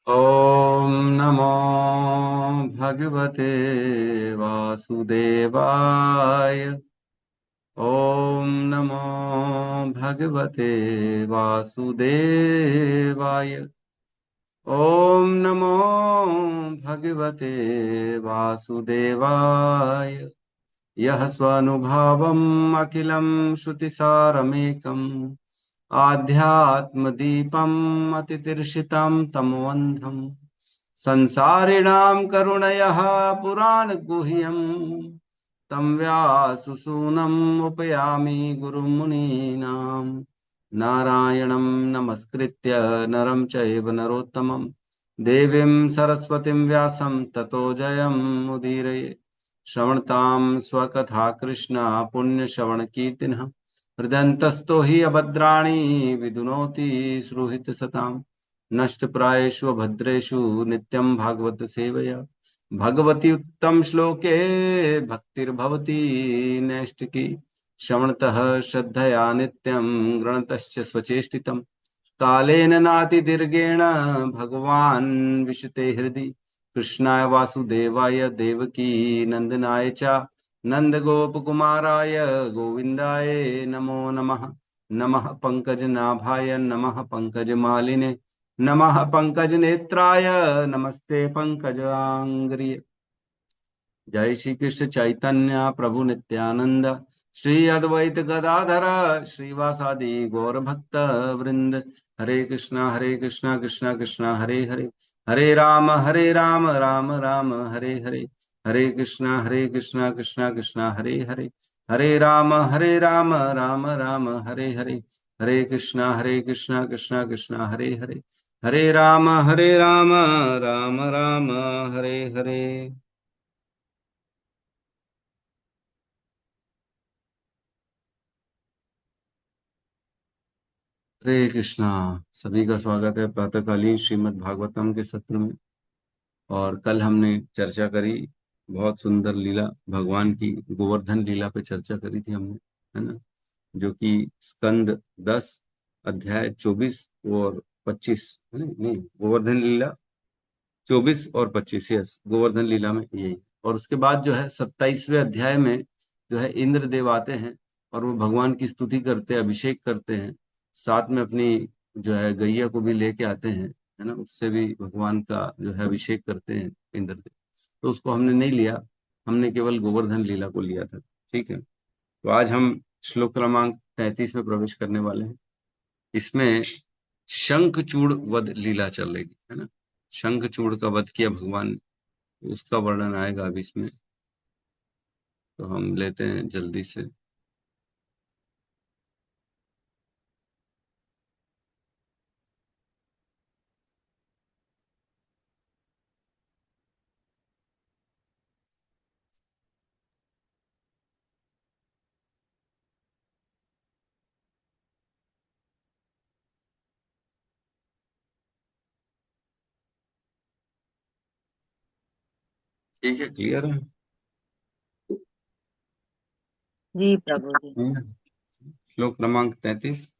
ॐ नमो भगवते वासुदेवाय। ॐ नमो भगवते वासुदेवाय। ॐ नमो भगवते वासुदेवाय। यः स्वनुभावम् अखिलं श्रुतिसारमेकम् आध्यात्मदीपम् अतितीर्षितं तमोऽन्धम् संसारिणां करुणयः पुराणगुह्यम् तं व्याससूनम् उपयामि गुरुमुनीनां। नारायणं नमस्कृत्य नरं चैव नरोत्तमं देवीं सरस्वतीं व्यासं ततो जयमुदीरये। श्रवणतां स्वकथा कृष्णा पुण्यश्रवणकीर्तिनः हृदयन्तस्थो हि अभद्राणि विदुनोति श्रुहितसताम्। नष्टप्रायेषु भद्रेषु नित्यं भागवत सेवया भगवती उत्तम श्लोके भक्तिर्भवती नैष्टिकी। श्रवणतः श्रद्धया नित्यं गृणतश्च स्वचेष्टितं कालेन नातिदीर्घेण भगवान् विशते हृदि। कृष्णाय वासुदेवाय देवकी नंदनाय च नंदगोपकुमाराय गोविन्दाय नमो नमः। नमः पंकजनाभाय नमः पंकजमालिने नमः पंकजनेत्राय नमस्ते पंकजांग्रिये। जय श्री कृष्ण चैतन्य प्रभु नित्यानंद श्री अद्वैत गदाधर श्रीवासादि गौर भक्त वृंद। हरे कृष्णा कृष्णा कृष्णा हरे हरे हरे राम राम राम हरे हरे। हरे कृष्णा कृष्णा कृष्णा हरे हरे हरे राम राम राम हरे हरे। हरे कृष्णा कृष्णा कृष्णा हरे हरे हरे राम राम राम हरे हरे। हरे कृष्णा। सभी का स्वागत है प्रातःकालीन श्रीमद् भागवतम के सत्र में। और कल हमने चर्चा करी, बहुत सुंदर लीला भगवान की गोवर्धन लीला पे चर्चा करी थी हमने, है ना। जो कि स्कंद 10 अध्याय 24 और 25 है ना, नहीं गोवर्धन लीला 24 और 25, यस गोवर्धन लीला में यही। और उसके बाद जो है 27वें अध्याय में जो है इंद्र देव आते हैं और वो भगवान की स्तुति करते हैं, अभिषेक करते हैं, साथ में अपनी जो है गैया को भी लेके आते हैं, है ना। उससे भी भगवान का जो है अभिषेक करते हैं इंद्र देव। तो उसको हमने नहीं लिया, हमने केवल गोवर्धन लीला को लिया था। ठीक है, तो आज हम श्लोक क्रमांक 33 में प्रवेश करने वाले हैं। इसमें शंखचूड़ वध लीला चल रही है ना। शंखचूड़ का वध किया भगवान ने, उसका वर्णन आएगा अभी इसमें। तो हम लेते हैं जल्दी से। ठीक है, क्लियर है। जी प्रभु जी। श्लोक क्रमांक 33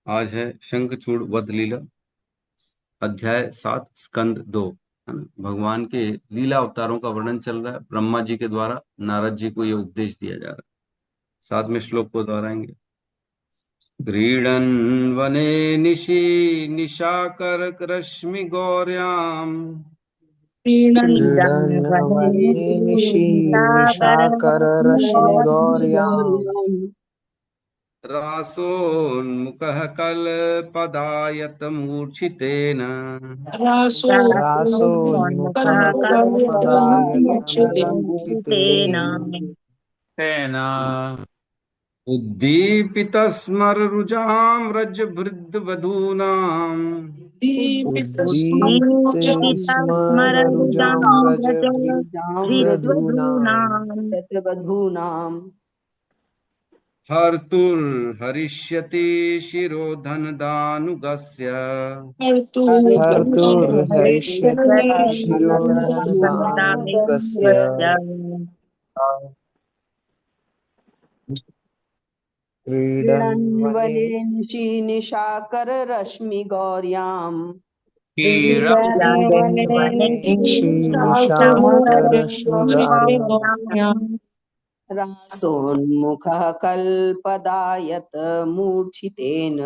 आज है शंखचूड़ वध लीला, अध्याय 7 स्कंद 2, है ना। भगवान के लीला अवतारों का वर्णन चल रहा है, ब्रह्मा जी के द्वारा नारद जी को ये उपदेश दिया जा रहा है। साथ में श्लोक को दोहराएंगे। क्रीडन् वने निशाकररश्मि गौर्याम् क्रीडन् क्रीडन् वने वने निशाकररश्मिगौर्याम् रासोन्मुखः कल्पदायतमूर्छितेन रासोन्मुखः कल्पदायतमुचितेन तेन उद्दीपितस्मररुजां रजवृद्धवधूनाम् उद्दीप्ते स्मररुजां रजवृद्धवधूनाम् वधूनाम् हर्तुर्हरिष्यति शिरोधनदानुगस्य हर्तुर्हरिष्यति शिरोधनदानुगस्य क्रीडन् वने क्रीडन्वने निशाकररश्मिगौर्याम् निशाकररश्मिगौर्याम् रासोन्मुखः कल्पदायत मूर्छितेन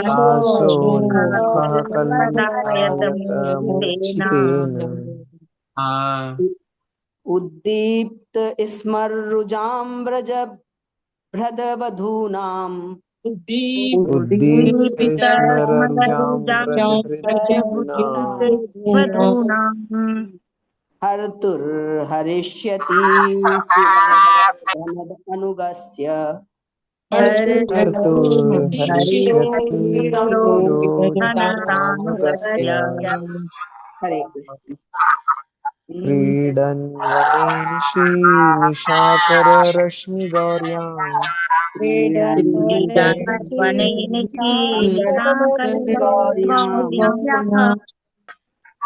रासोन्मुखः कल्पदायत मूर्छितेन उद्दीप्त स्मरुजां व्रजभृदवधूनाम् उद्दीप्तस्मररुजां व्रजभृद्वधूनाम् हर्तुर्हरिष्यति अनुगस्य हर्तुर्हरिष्यति शिरोधनदानुगस्य हरे कृष्ण। क्रीडन् वने निशाकररश्मिगौर्याम् वने निशीलनाकरगौर्याम्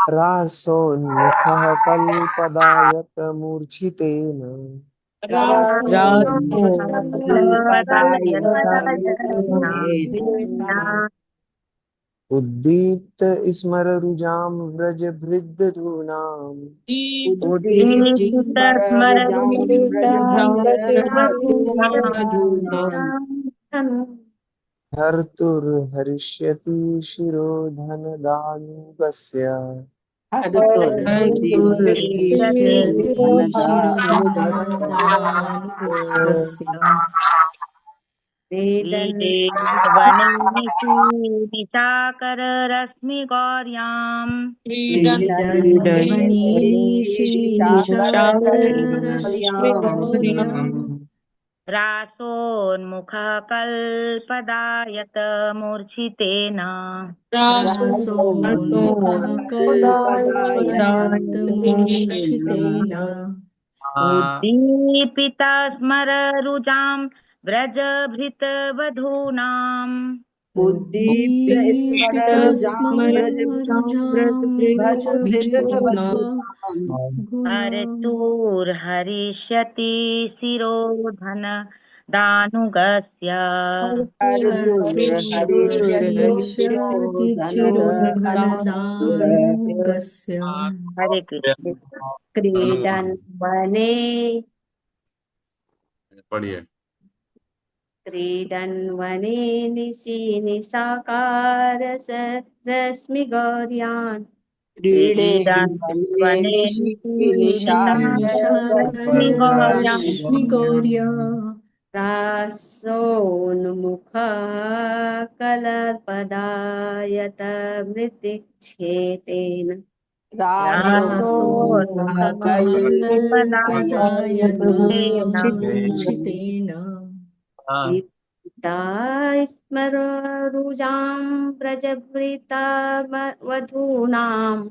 रासोन्मुखः कल्पदायत मूर्छितेन उद्दीप्त स्मररुजां व्रजभृद्वधूनाम् हर्तुर्हरिष्यति शिरोधनदानुगस्य वने निशाकररश्मिगौर्याम् रासोन्मुखः कल्पदायत मूर्छितेन उद्दीपिता स्मररुजां व्रजभृतवधूनाम् हर्तुर्हरिष्यति शिरोधन दानुगस्य हरे कृष्ण। क्रीडन् वने पढ़िए। क्रीडन् वने निशाकाररश्मिगौर्यान् क्रीडन् वने रासोन्मुखः कलपदायत मृतिक्षेतेन दीप्ता स्मरुजां व्रजभृता वधूनाम्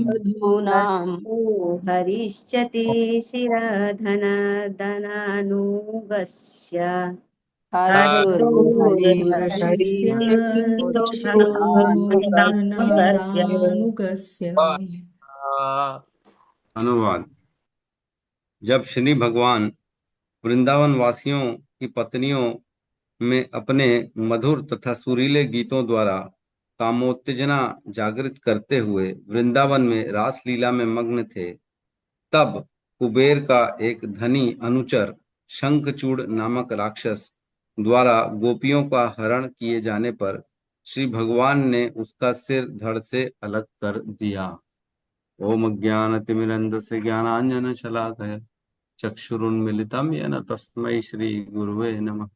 वधूनाम् हरिष्यति शिरधनदनानुगस्य अनुवाद। जब श्री भगवान वृंदावन वासियों की पत्नियों में अपने मधुर तथा सुरीले गीतों द्वारा कामोत्तेजना जागृत करते हुए वृंदावन में रास लीला में मग्न थे, तब कुबेर का एक धनी अनुचर शंखचूड़ नामक राक्षस द्वारा गोपियों का हरण किए जाने पर श्री भगवान ने उसका सिर धड़ से अलग कर दिया। ओम अज्ञानतिमिरन्धस्य ज्ञानाञ्जनशलाकया चक्षुरुन्मिलितं येन तस्मै श्री गुरुवे नमः।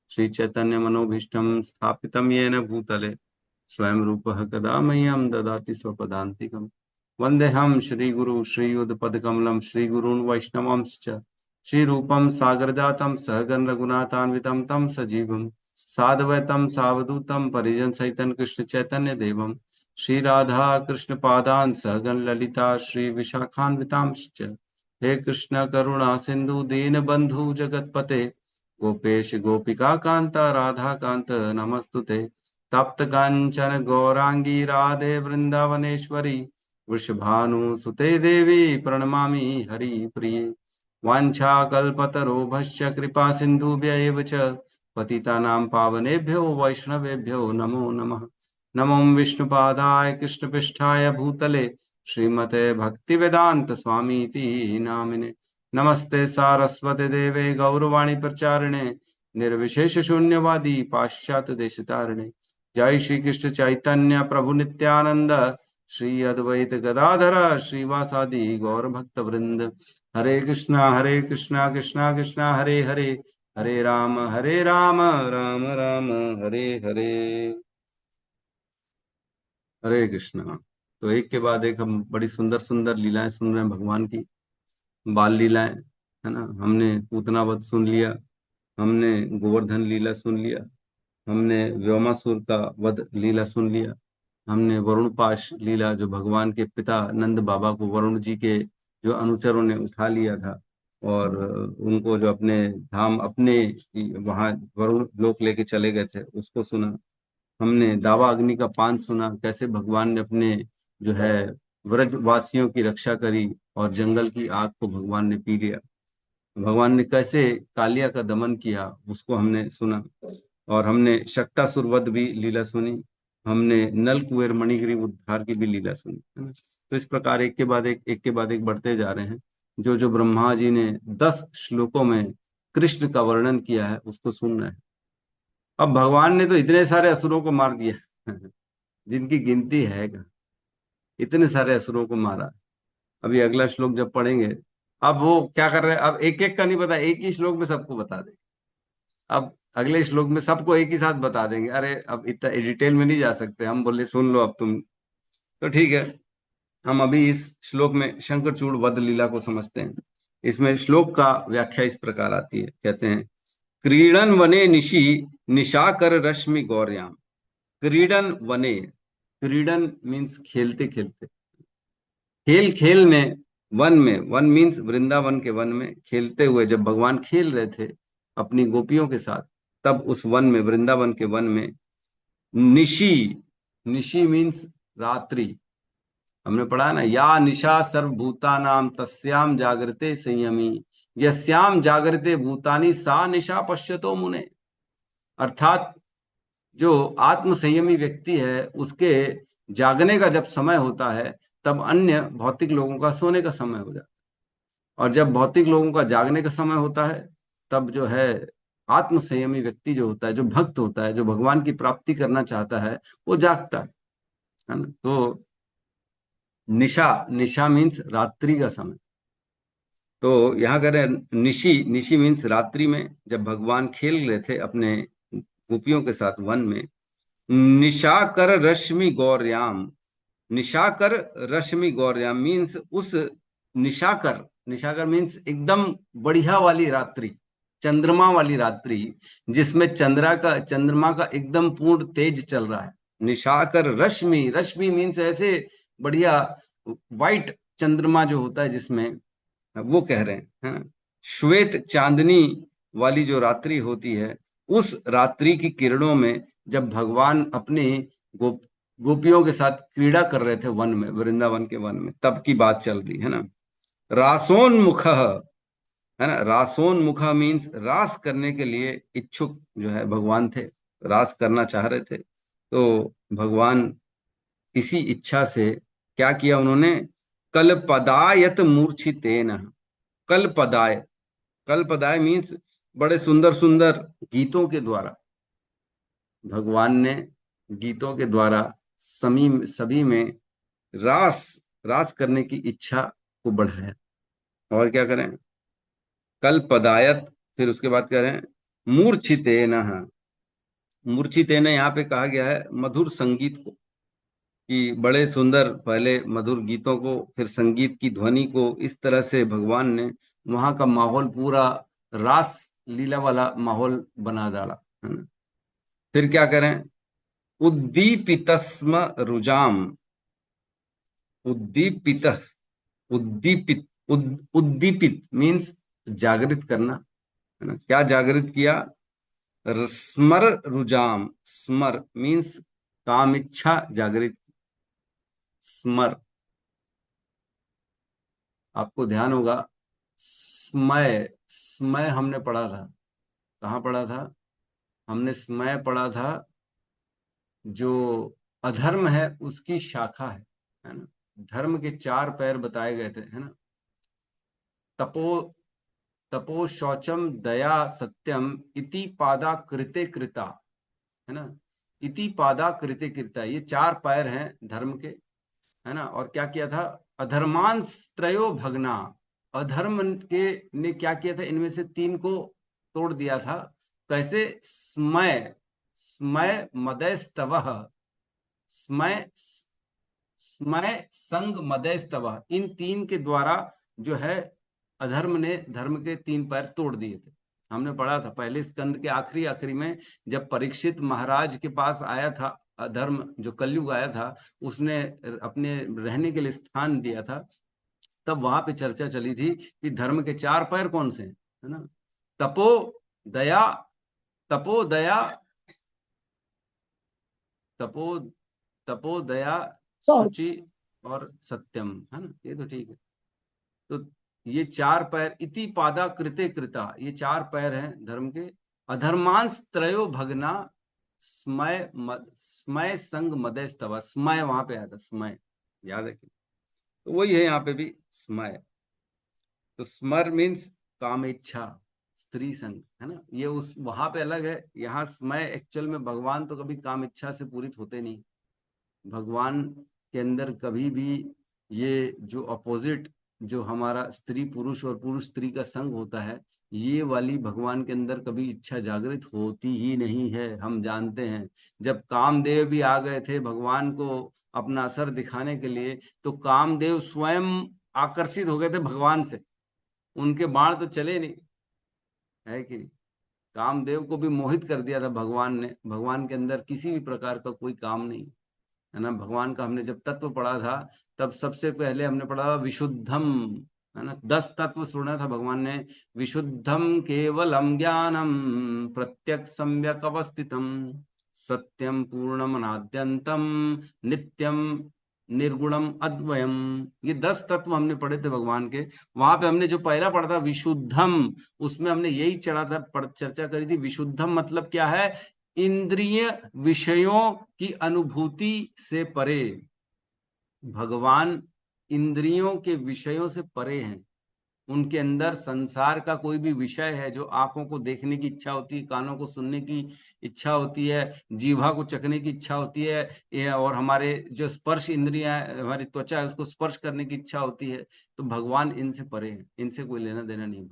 श्री चैतन्य मनोभीष्टं स्थापितं येन भूतले स्वयं रूपः कदा मह्यं ददाति स्वपदान्तिकम्। वन्देऽहं श्रीगुरु श्रीयुतपदकमलं श्रीगुरून् वैष्णवांश्च श्रीरूपं सागरजातं सहगण रघुनाथान्वितं तं सजीवं साद्वैतं सावधूतं परिजनसहितं कृष्ण चैतन्य देवं श्री राधा कृष्ण पादान् सहगण ललिता श्री विशाखान्वितांश्च। हे कृष्ण करुणा सिंधु दीन बंधु जगतपते गोपेश गोपिका कांता राधा कांत नमस्तुते। तप्त कांचन गौरांगी राधे वृंदावनेश्वरी वृषभानुसुते देवी प्रणमामि हरि प्रिये। वाञ्छाकल्पतरुभ्यश्च कृपा सिन्धुभ्य एव च पतितानां पावनेभ्यो वैष्णवेभ्यो नमो नमः। नमो विष्णुपादाय कृष्णपृष्ठाय भूतले श्रीमते भक्तिवेदांत स्वामीति नामिने। नमस्ते सारस्वते देवे गौरवाणी प्रचारिणे निर्विशेष शून्यवादी पाश्चात्य देशतारिणे। जय श्री कृष्ण चैतन्य प्रभु नित्यानंद श्री अद्वैत गदाधर श्रीवासादि गौर भक्त वृंद। हरे कृष्णा कृष्णा कृष्णा हरे हरे, हरे राम राम राम हरे हरे। हरे कृष्णा। तो एक के बाद एक हम बड़ी सुंदर सुंदर लीलाएं सुन रहे हैं भगवान की, बाल लीलाएं, है ना। हमने पूतना वध सुन लिया, हमने गोवर्धन लीला सुन लिया, हमने व्योमासुर का वध लीला सुन लिया, हमने वरुण पाश लीला, जो भगवान के पिता नंद बाबा को वरुण जी के जो अनुचरों ने उठा लिया था और उनको जो अपने धाम अपने वहां वरुण लोक लेके चले गए थे, उसको सुना। हमने दावा अग्नि का पान सुना, कैसे भगवान ने अपने जो है व्रजवासियों की रक्षा करी और जंगल की आग को भगवान ने पी लिया। भगवान ने कैसे कालिया का दमन किया, उसको हमने सुना। और हमने शक्टासुर वध भी लीला सुनी, हमने नल कुबेर मणिग्रीव उद्धार की भी लीला सुनी, है ना। तो इस प्रकार एक के बाद एक बढ़ते जा रहे हैं। जो जो ब्रह्मा जी ने 10 श्लोकों में कृष्ण का वर्णन किया है उसको सुन रहे हैं। अब भगवान ने तो इतने सारे असुरों को मार दिया जिनकी गिनती है क्या। इतने सारे असुरों को मारा। अभी अगला श्लोक जब पढ़ेंगे, अब वो क्या कर रहे हैं, अब एक एक का नहीं पता, एक ही श्लोक में सबको बता देंगे। अब अगले श्लोक में सबको एक ही साथ बता देंगे। अरे अब इतना डिटेल में नहीं जा सकते, हम बोले सुन लो अब तुम। तो ठीक है, हम अभी इस श्लोक में शंखचूड़ वध लीला को समझते हैं। इसमें श्लोक का व्याख्या इस प्रकार आती है, कहते हैं क्रीडन वने निशि निशाकर रश्मि गौर्याम। क्रीडन वने, क्रीडन मीन्स खेलते खेलते, खेल खेल में, वन मीन्स वृंदावन के वन में खेलते हुए, जब भगवान खेल रहे थे अपनी गोपियों के साथ, तब उस वन में, वृंदावन के वन में, निशी, निशी मीन्स रात्रि। हमने पढ़ा है ना, या निशा सर्वभूतानाम तस्याम जागृते संयमी यस्याम जागृते भूतानि सा निशा पश्यतो मुने। अर्थात जो आत्म संयमी व्यक्ति है, उसके जागने का जब समय होता है तब अन्य भौतिक लोगों का सोने का समय हो जाता है, और जब भौतिक लोगों का जागने का समय होता है तब जो है आत्म संयमी व्यक्ति जो होता है, जो भक्त होता है, जो भगवान की प्राप्ति करना चाहता है, वो जागता है ना। तो निशा, निशा मीन्स रात्रि का समय। तो यहाँ कह रहे हैं निशी, निशी मीन्स रात्रि में, जब भगवान खेल रहे थे अपने गोपियों के साथ वन में। निशाकर रश्मि गौर्याम, निशाकर रश्मि गौर्याम मीन्स उस निशाकर, निशाकर मीन्स एकदम बढ़िया वाली रात्रि, चंद्रमा वाली रात्रि, जिसमें चंद्रमा का एकदम पूर्ण तेज चल रहा है। निशाकर रश्मि, रश्मि मीन्स ऐसे बढ़िया वाइट चंद्रमा जो होता है जिसमें, वो कह रहे हैं, है ना। श्वेत चांदनी वाली जो रात्रि होती है, उस रात्रि की किरणों में जब भगवान अपनी गोपियों के साथ क्रीड़ा कर रहे थे वन में, वृंदावन के वन में, तब की बात चल रही है ना। रासोन्मुख, है ना। रासोन्मुख मीन्स रास करने के लिए इच्छुक जो है भगवान थे, रास करना चाह रहे थे। तो भगवान इसी इच्छा से क्या किया उन्होंने, कल्पदायत मूर्छितेन। कल्पदाय, कल्पदाय मीन्स बड़े सुंदर सुंदर गीतों के द्वारा भगवान ने, गीतों के द्वारा सभी में रास, रास करने की इच्छा को बढ़ाया। और क्या करें, कल्पदायत, फिर उसके बाद कह रहे हैं मूर्छितेन। मूर्छितेन यहाँ पे कहा गया है मधुर संगीत को, कि बड़े सुंदर पहले मधुर गीतों को, फिर संगीत की ध्वनि को, इस तरह से भगवान ने वहां का माहौल पूरा रास लीला वाला माहौल बना डाला, है ना। फिर क्या करें, उद्दीपितस्म रुजाम, उद्दीपित, उद्दीपित, उद्दीपित मीन्स जागृत करना, है ना। क्या जागृत किया, स्मर रुजाम, स्मर मीन्स काम इच्छा जागृत, स्मर। आपको ध्यान होगा स्मय, स्मय हमने पढ़ा था, कहाँ पढ़ा था हमने? स्मय पढ़ा था, जो अधर्म है उसकी शाखा है ना। धर्म के 4 पैर बताए गए थे, है ना। तपो तपो शौचम दया सत्यम इति पादा कृते कृता, है ना। इति पादा कृते कृता, ये 4 पैर हैं धर्म के, है ना। और क्या किया था? अधर्मांस त्रयो भगना, अधर्म के ने क्या किया था? इनमें से 3 को तोड़ दिया था। कैसे? स्मय, स्मय मदयस्तवः, स्मय, स्मय संग मदयस्तवः, इन 3 के द्वारा जो है अधर्म ने धर्म के 3 पैर तोड़ दिए थे। हमने पढ़ा था पहले स्कंद के आखिरी आखिरी में, जब परीक्षित महाराज के पास आया था अधर्म, जो कलयुग आया था, उसने अपने रहने के लिए स्थान दिया था, तब वहां पे चर्चा चली थी कि धर्म के 4 पैर कौन से हैं, है ना। तपो दया, तपो दया, तपो तपो दया शुचि और सत्यम, है ना। ये तो ठीक है। तो ये 4 पैर, इति पादा कृते कृता, ये 4 पैर हैं धर्म के। अधर्मांश त्रयो भगना, स्मय स्मय संग मदय स्तवा, स्मय वहां पे आया था, स्मय याद है कि? तो वही है यहाँ पे भी स्मय। तो स्मर मीन्स काम इच्छा, स्त्री संग, है ना। ये उस वहां पे अलग है, यहाँ स्मय एक्चुअल में भगवान तो कभी काम इच्छा से पूरित होते नहीं। भगवान के अंदर कभी भी ये जो अपोजिट, जो हमारा स्त्री पुरुष और पुरुष स्त्री का संग होता है, ये वाली भगवान के अंदर कभी इच्छा जागृत होती ही नहीं है। हम जानते हैं जब कामदेव भी आ गए थे भगवान को अपना असर दिखाने के लिए, तो कामदेव स्वयं आकर्षित हो गए थे भगवान से, उनके बाण तो चले नहीं, है कि नहीं। कामदेव को भी मोहित कर दिया था भगवान ने, भगवान के अंदर किसी भी प्रकार का कोई काम नहीं, है ना। भगवान का हमने जब तत्व पढ़ा था, तब सबसे पहले हमने पढ़ा विशुद्धम, है ना। 10 तत्व सुना था भगवान ने। विशुद्धम केवलम ज्ञानम प्रत्यक्ष सम्यक अवस्थितम सत्यम पूर्णम अनाद्यंतम नित्यम निर्गुणम अद्वयम, ये 10 तत्व हमने पढ़े थे भगवान के। वहां पे हमने जो पहला पढ़ा था विशुद्धम, उसमें हमने यही चढ़ा था, चर्चा करी थी। विशुद्धम मतलब क्या है? इंद्रिय विषयों की अनुभूति से परे। भगवान इंद्रियों के विषयों से परे हैं। उनके अंदर संसार का कोई भी विषय है जो आंखों को देखने की इच्छा होती है, कानों को सुनने की इच्छा होती है, जीवा को चखने की इच्छा होती है, और हमारे जो स्पर्श इंद्रियां, हमारी त्वचा है, उसको स्पर्श करने की इच्छा होती है, तो भगवान इनसे परे हैं, इनसे कोई लेना देना नहीं।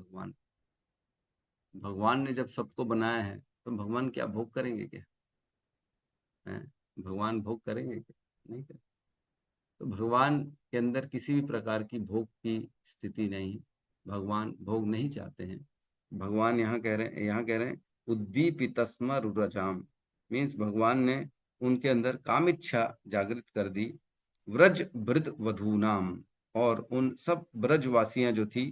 भगवान ने जब सबको बनाया है, तो भगवान क्या भोग करेंगे क्या? है भगवान भोग करेंगे क्या? नहीं करेंगे। तो भगवान के अंदर किसी भी प्रकार की भोग की स्थिति नहीं, भगवान भोग नहीं चाहते हैं। भगवान यहाँ कह रहे हैं उद्दीपितस्म रुरजाम, मीन्स भगवान ने उनके अंदर काम इच्छा जागृत कर दी। व्रज वृद्ध वधूनाम, और उन सब ब्रजवासियां जो थी,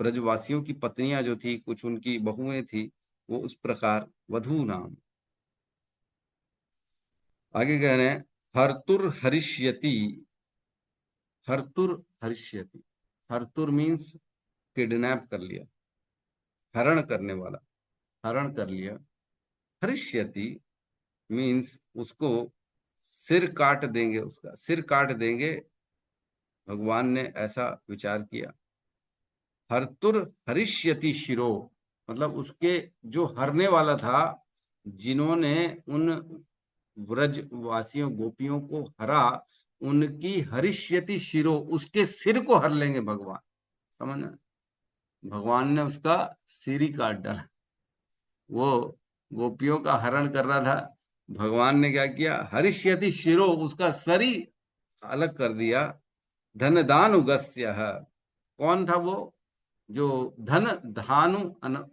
ब्रजवासियों की पत्नियां जो थी, कुछ उनकी बहुएं थी, वो उस प्रकार वधू नाम। आगे कह रहे हैं हर्तुर हरिष्यति, हर्तुर हरिष्यति, हर्तुर मीन्स किडनैप कर लिया, हरण करने वाला, हरण कर लिया। हरिष्यति मीन्स उसको सिर काट देंगे, उसका सिर काट देंगे, भगवान ने ऐसा विचार किया। हर्तुर हरिष्यति शिरो, मतलब उसके जो हरने वाला था, जिन्होंने उन व्रजवासियों गोपियों को हरा, उनकी हरिष्यति शिरो, उसके सिर को हर लेंगे भगवान, समझना। भगवान ने उसका सिर ही काट डाला। वो गोपियों का हरण कर रहा था, भगवान ने क्या किया? हरिष्यति शिरो, उसका सर ही अलग कर दिया। धन दानुगस्य, कौन था वो? जो धन धानु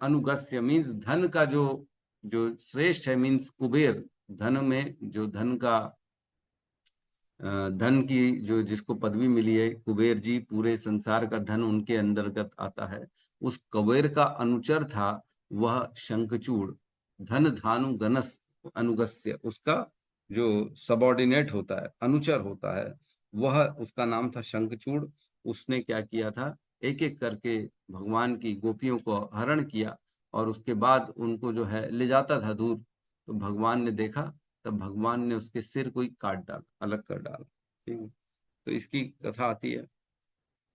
अनुगस्य मीन्स धन का जो जो श्रेष्ठ है, मीन्स कुबेर। धन में जो धन का धन की जो जिसको पदवी मिली है कुबेर जी, पूरे संसार का धन उनके अंतर्गत आता है। उस कुबेर का अनुचर था वह शंखचूड़, धन धानु गणस अनुगस्य, उसका जो सबॉर्डिनेट होता है, अनुचर होता है, वह उसका नाम था शंखचूड़। उसने क्या किया था? एक एक करके भगवान की गोपियों को हरण किया और उसके बाद उनको जो है ले जाता था दूर। तो भगवान ने देखा, तब भगवान ने उसके सिर को ही काट डाला, अलग कर डाला। ठीक है, तो इसकी कथा आती है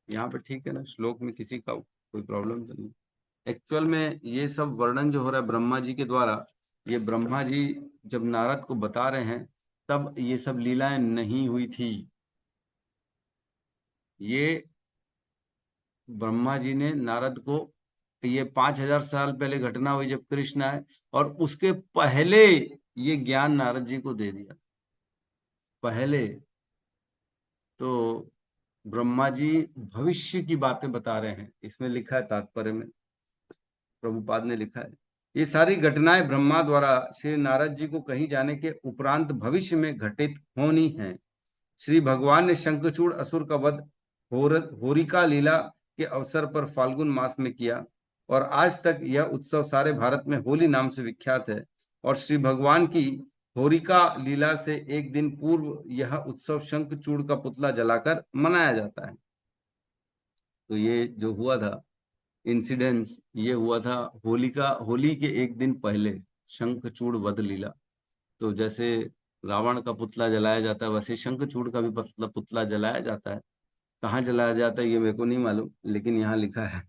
यहाँ पे। ठीक है ना, श्लोक में किसी का कोई प्रॉब्लम तो नहीं। एक्चुअल में ये सब वर्णन जो हो रहा है ब्रह्मा जी के द्वारा, ये ब्रह्मा जी जब नारद को बता रहे हैं तब ये सब लीलाएं नहीं हुई थी। ये ब्रह्मा जी ने नारद को, ये 5000 साल पहले घटना हुई जब कृष्ण आए, और उसके पहले ये ज्ञान नारद जी को दे दिया पहले। तो ब्रह्मा जी भविष्य की बातें बता रहे हैं, इसमें लिखा है तात्पर्य में, प्रभुपाद ने लिखा है ये सारी घटनाएं ब्रह्मा द्वारा श्री नारद जी को कही जाने के उपरांत भविष्य में घटित होनी है। श्री भगवान ने शंखचूड़ असुर का वध होरिका लीला के अवसर पर फाल्गुन मास में किया, और आज तक यह उत्सव सारे भारत में होली नाम से विख्यात है। और श्री भगवान की होरिका लीला से एक दिन पूर्व यह उत्सव शंखचूड़ का पुतला जलाकर मनाया जाता है। तो ये जो हुआ था इंसिडेंस, ये हुआ था होली के एक दिन पहले, शंखचूड़ वध लीला। तो जैसे रावण का पुतला जलाया जाता है, वैसे शंखचूड़ का भी पुतला जलाया जाता है। कहाँ जलाया जाता है ये मेरे को नहीं मालूम, लेकिन यहाँ लिखा है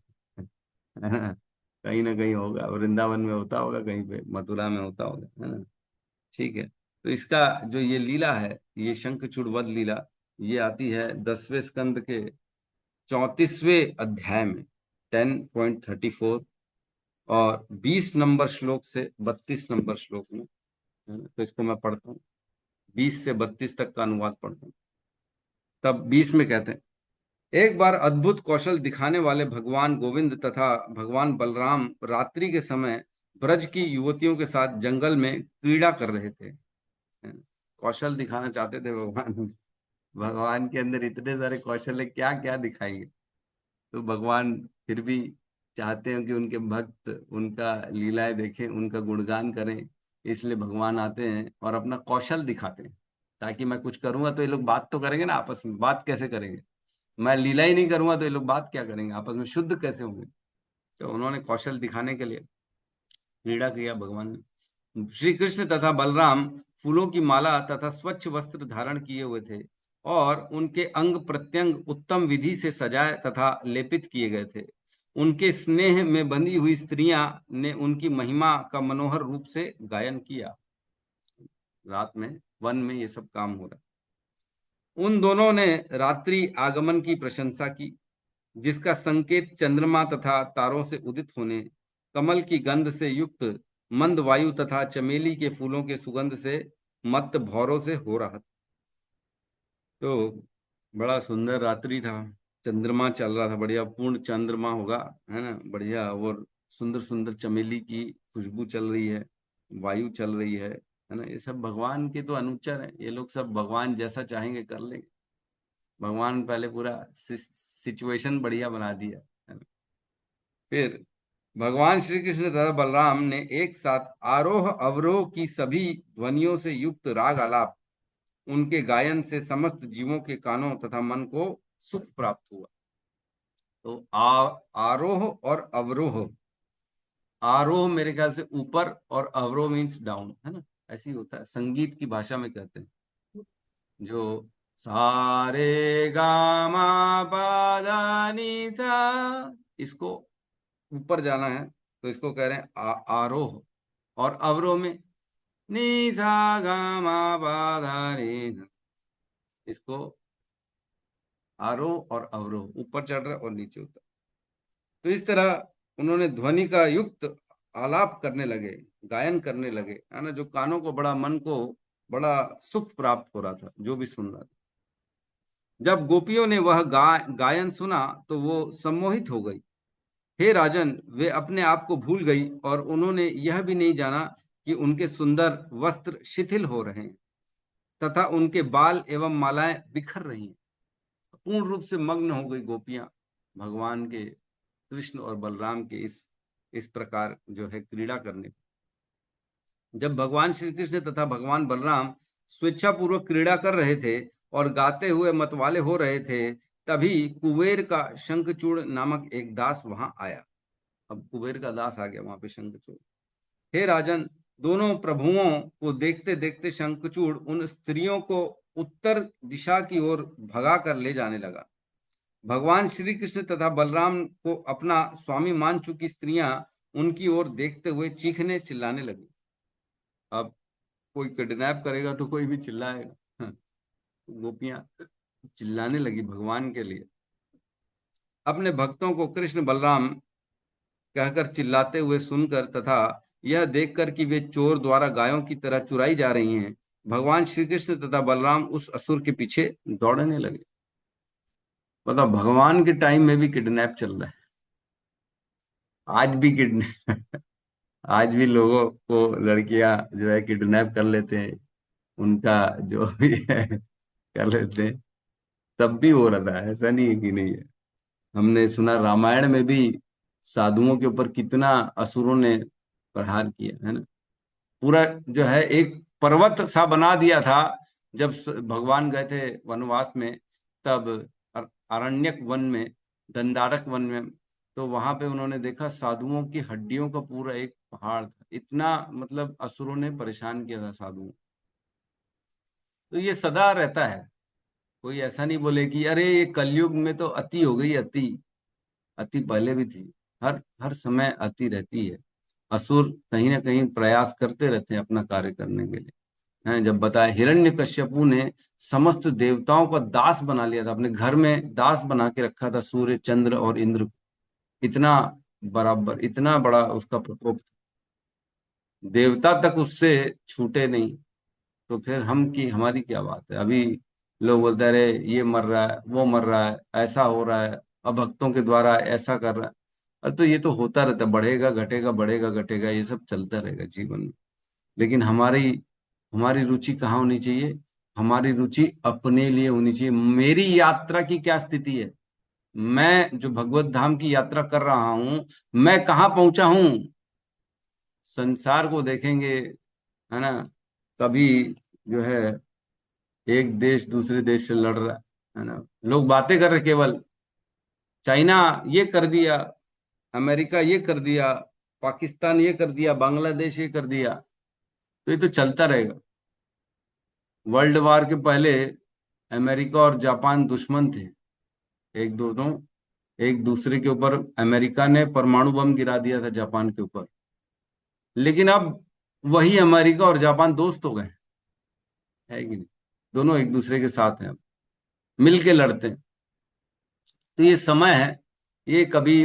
कहीं ना कहीं होगा, वृंदावन में होता होगा, कहीं पे मथुरा में होता होगा, है ना। ठीक है, तो इसका जो ये लीला है, ये शंखचूड़ वध लीला, ये आती है 10वें स्कंद के 34वें अध्याय में 10.34, और 20 नंबर श्लोक से 32 नंबर श्लोक में, है ना? तो इसको मैं पढ़ता हूँ, 20 से 32 तक का अनुवाद पढ़ता हूँ। तब 20 में कहते हैं, एक बार अद्भुत कौशल दिखाने वाले भगवान गोविंद तथा भगवान बलराम रात्रि के समय ब्रज की युवतियों के साथ जंगल में क्रीड़ा कर रहे थे। कौशल दिखाना चाहते थे भगवान। भगवान के अंदर इतने सारे कौशल है, क्या क्या दिखाएंगे। तो भगवान फिर भी चाहते हैं कि उनके भक्त उनका लीलाएं देखें, उनका गुणगान करें, इसलिए भगवान आते हैं और अपना कौशल दिखाते हैं, ताकि मैं कुछ करूंगा तो ये लोग बात तो करेंगे ना आपस में। बात कैसे करेंगे, मैं लीला ही नहीं करूंगा तो ये लोग बात क्या करेंगे आपस में, शुद्ध कैसे होंगे। तो उन्होंने कौशल दिखाने के लिए क्रीड़ा किया भगवान ने। श्री कृष्ण तथा बलराम फूलों की माला तथा स्वच्छ वस्त्र धारण किए हुए थे, और उनके अंग प्रत्यंग उत्तम विधि से सजाए तथा लेपित किए गए थे। उनके स्नेह में बंधी हुई स्त्रियां ने उनकी महिमा का मनोहर रूप से गायन किया। रात में वन में ये सब काम हो रहा है। उन दोनों ने रात्रि आगमन की प्रशंसा की, जिसका संकेत चंद्रमा तथा तारों से उदित होने, कमल की गंध से युक्त मंद वायु तथा चमेली के फूलों के सुगंध से मत्त भौरों से हो रहा था। तो बड़ा सुंदर रात्रि था, चंद्रमा चल रहा था, बढ़िया पूर्ण चंद्रमा होगा, है ना, बढ़िया। और सुंदर सुंदर चमेली की खुशबू चल रही है, वायु चल रही है ना। ये सब भगवान के तो अनुचर है, ये लोग सब भगवान जैसा चाहेंगे कर लेंगे। भगवान पहले पूरा सिचुएशन बढ़िया बना दिया, है ना। फिर भगवान श्री कृष्ण तथा बलराम ने एक साथ आरोह अवरोह की सभी ध्वनियों से युक्त राग आलाप, उनके गायन से समस्त जीवों के कानों तथा मन को सुख प्राप्त हुआ। तो आरोह और अवरोह, आरोह मेरे ख्याल से ऊपर और अवरोह मीन्स डाउन, है ना, ऐसी होता है संगीत की भाषा में कहते हैं। जो सारे गामा पा नी सा, इसको ऊपर जाना है तो इसको कह रहे हैं आरोह। और अवरोह में नी सा गा मा पा धा नी, इसको आरोह और अवरोह, ऊपर चढ़ रहा है और नीचे उतर। तो इस तरह उन्होंने ध्वनि का युक्त आलाप करने लगे, गायन करने लगे, है ना, जो कानों को बड़ा, मन को बड़ा सुख प्राप्त हो रहा था जो भी सुन रहा था। जब गोपियों ने वह गायन सुना तो वो सम्मोहित हो गई। हे राजन, वे अपने आप को भूल गई और उन्होंने यह भी नहीं जाना कि उनके सुंदर वस्त्र शिथिल हो रहे हैं तथा उनके बाल एवं मालाएं बिखर रही हैं। पूर्ण रूप से मग्न हो गई गोपियां भगवान के, कृष्ण और बलराम के इस प्रकार जो है क्रीड़ा करने। जब भगवान श्री कृष्ण तथा भगवान बलराम स्वेच्छापूर्वक क्रीड़ा कर रहे थे और गाते हुए मतवाले हो रहे थे, तभी कुबेर का शंखचूड़ नामक एक दास वहां आया। अब कुबेर का दास आ गया वहां पे शंखचूड़। हे राजन, दोनों प्रभुओं को देखते देखते शंखचूड़ उन स्त्रियों को उत्तर दिशा की ओर भगा कर ले जाने लगा। भगवान श्री कृष्ण तथा बलराम को अपना स्वामी मान चुकी स्त्रियां उनकी ओर देखते हुए चीखने चिल्लाने लगी। अब कोई किडनैप करेगा तो कोई भी चिल्लाएगा। गोपियां चिल्लाने लगी भगवान के लिए। अपने भक्तों को कृष्ण बलराम कहकर चिल्लाते हुए सुनकर तथा यह देखकर कि वे चोर द्वारा गायों की तरह चुराई जा रही हैं, भगवान श्री कृष्ण तथा बलराम उस असुर के पीछे दौड़ने लगे। मतलब भगवान के टाइम में भी किडनैप चल रहा है। आज भी किडनैप आज भी लोगों को लड़कियां जो है किडनैप कर लेते हैं, उनका जो भी है कर लेते हैं। तब भी हो रहा है, ऐसा नहीं है कि नहीं है। हमने सुना रामायण में भी साधुओं के ऊपर कितना असुरों ने प्रहार किया है ना। पूरा जो है एक पर्वत सा बना दिया था। जब भगवान गए थे वनवास में, तब अरण्यक वन में, दंडारक वन में, तो वहां पे उन्होंने देखा साधुओं की हड्डियों का पूरा एक पहाड़ था। इतना मतलब असुरों ने परेशान किया था साधुओं। तो ये सदा रहता है। कोई ऐसा नहीं बोले कि अरे ये कलयुग में तो अति हो गई। अति अति पहले भी थी। हर हर समय अति रहती है। असुर कहीं ना कहीं प्रयास करते रहते हैं अपना कार्य करने के लिए। हैं, जब बताया हिरण्यकश्यपु ने समस्त देवताओं का दास बना लिया था, अपने घर में दास बना के रखा था, सूर्य चंद्र और इंद्र। इतना बराबर, इतना बड़ा उसका प्रकोप था। देवता तक उससे छूटे नहीं। तो फिर हम की हमारी क्या बात है। अभी लोग बोलते हैं अरे ये मर रहा है, वो मर रहा है, ऐसा हो रहा है, अब भक्तों के द्वारा ऐसा कर रहा है। अरे तो ये तो होता रहता है, बढ़ेगा घटेगा, बढ़ेगा घटेगा, ये सब चलता रहेगा जीवन में। लेकिन हमारी हमारी रुचि कहाँ होनी चाहिए? हमारी रुचि अपने लिए होनी चाहिए। मेरी यात्रा की क्या स्थिति है? मैं जो भगवत धाम की यात्रा कर रहा हूं, मैं कहाँ पहुंचा हूं? संसार को देखेंगे, है ना। कभी जो है एक देश दूसरे देश से लड़ रहा है ना, लोग बातें कर रहे केवल। चाइना ये कर दिया, अमेरिका ये कर दिया, पाकिस्तान ये कर दिया, बांग्लादेश ये कर दिया। तो ये तो चलता रहेगा। वर्ल्ड वार के पहले अमेरिका और जापान दुश्मन थे, एक दोनों एक दूसरे के ऊपर। अमेरिका ने परमाणु बम गिरा दिया था जापान के ऊपर। लेकिन अब वही अमेरिका और जापान दोस्त हो गए, है कि नहीं? दोनों एक दूसरे के साथ हैं, मिल के लड़ते हैं। तो ये समय है, ये कभी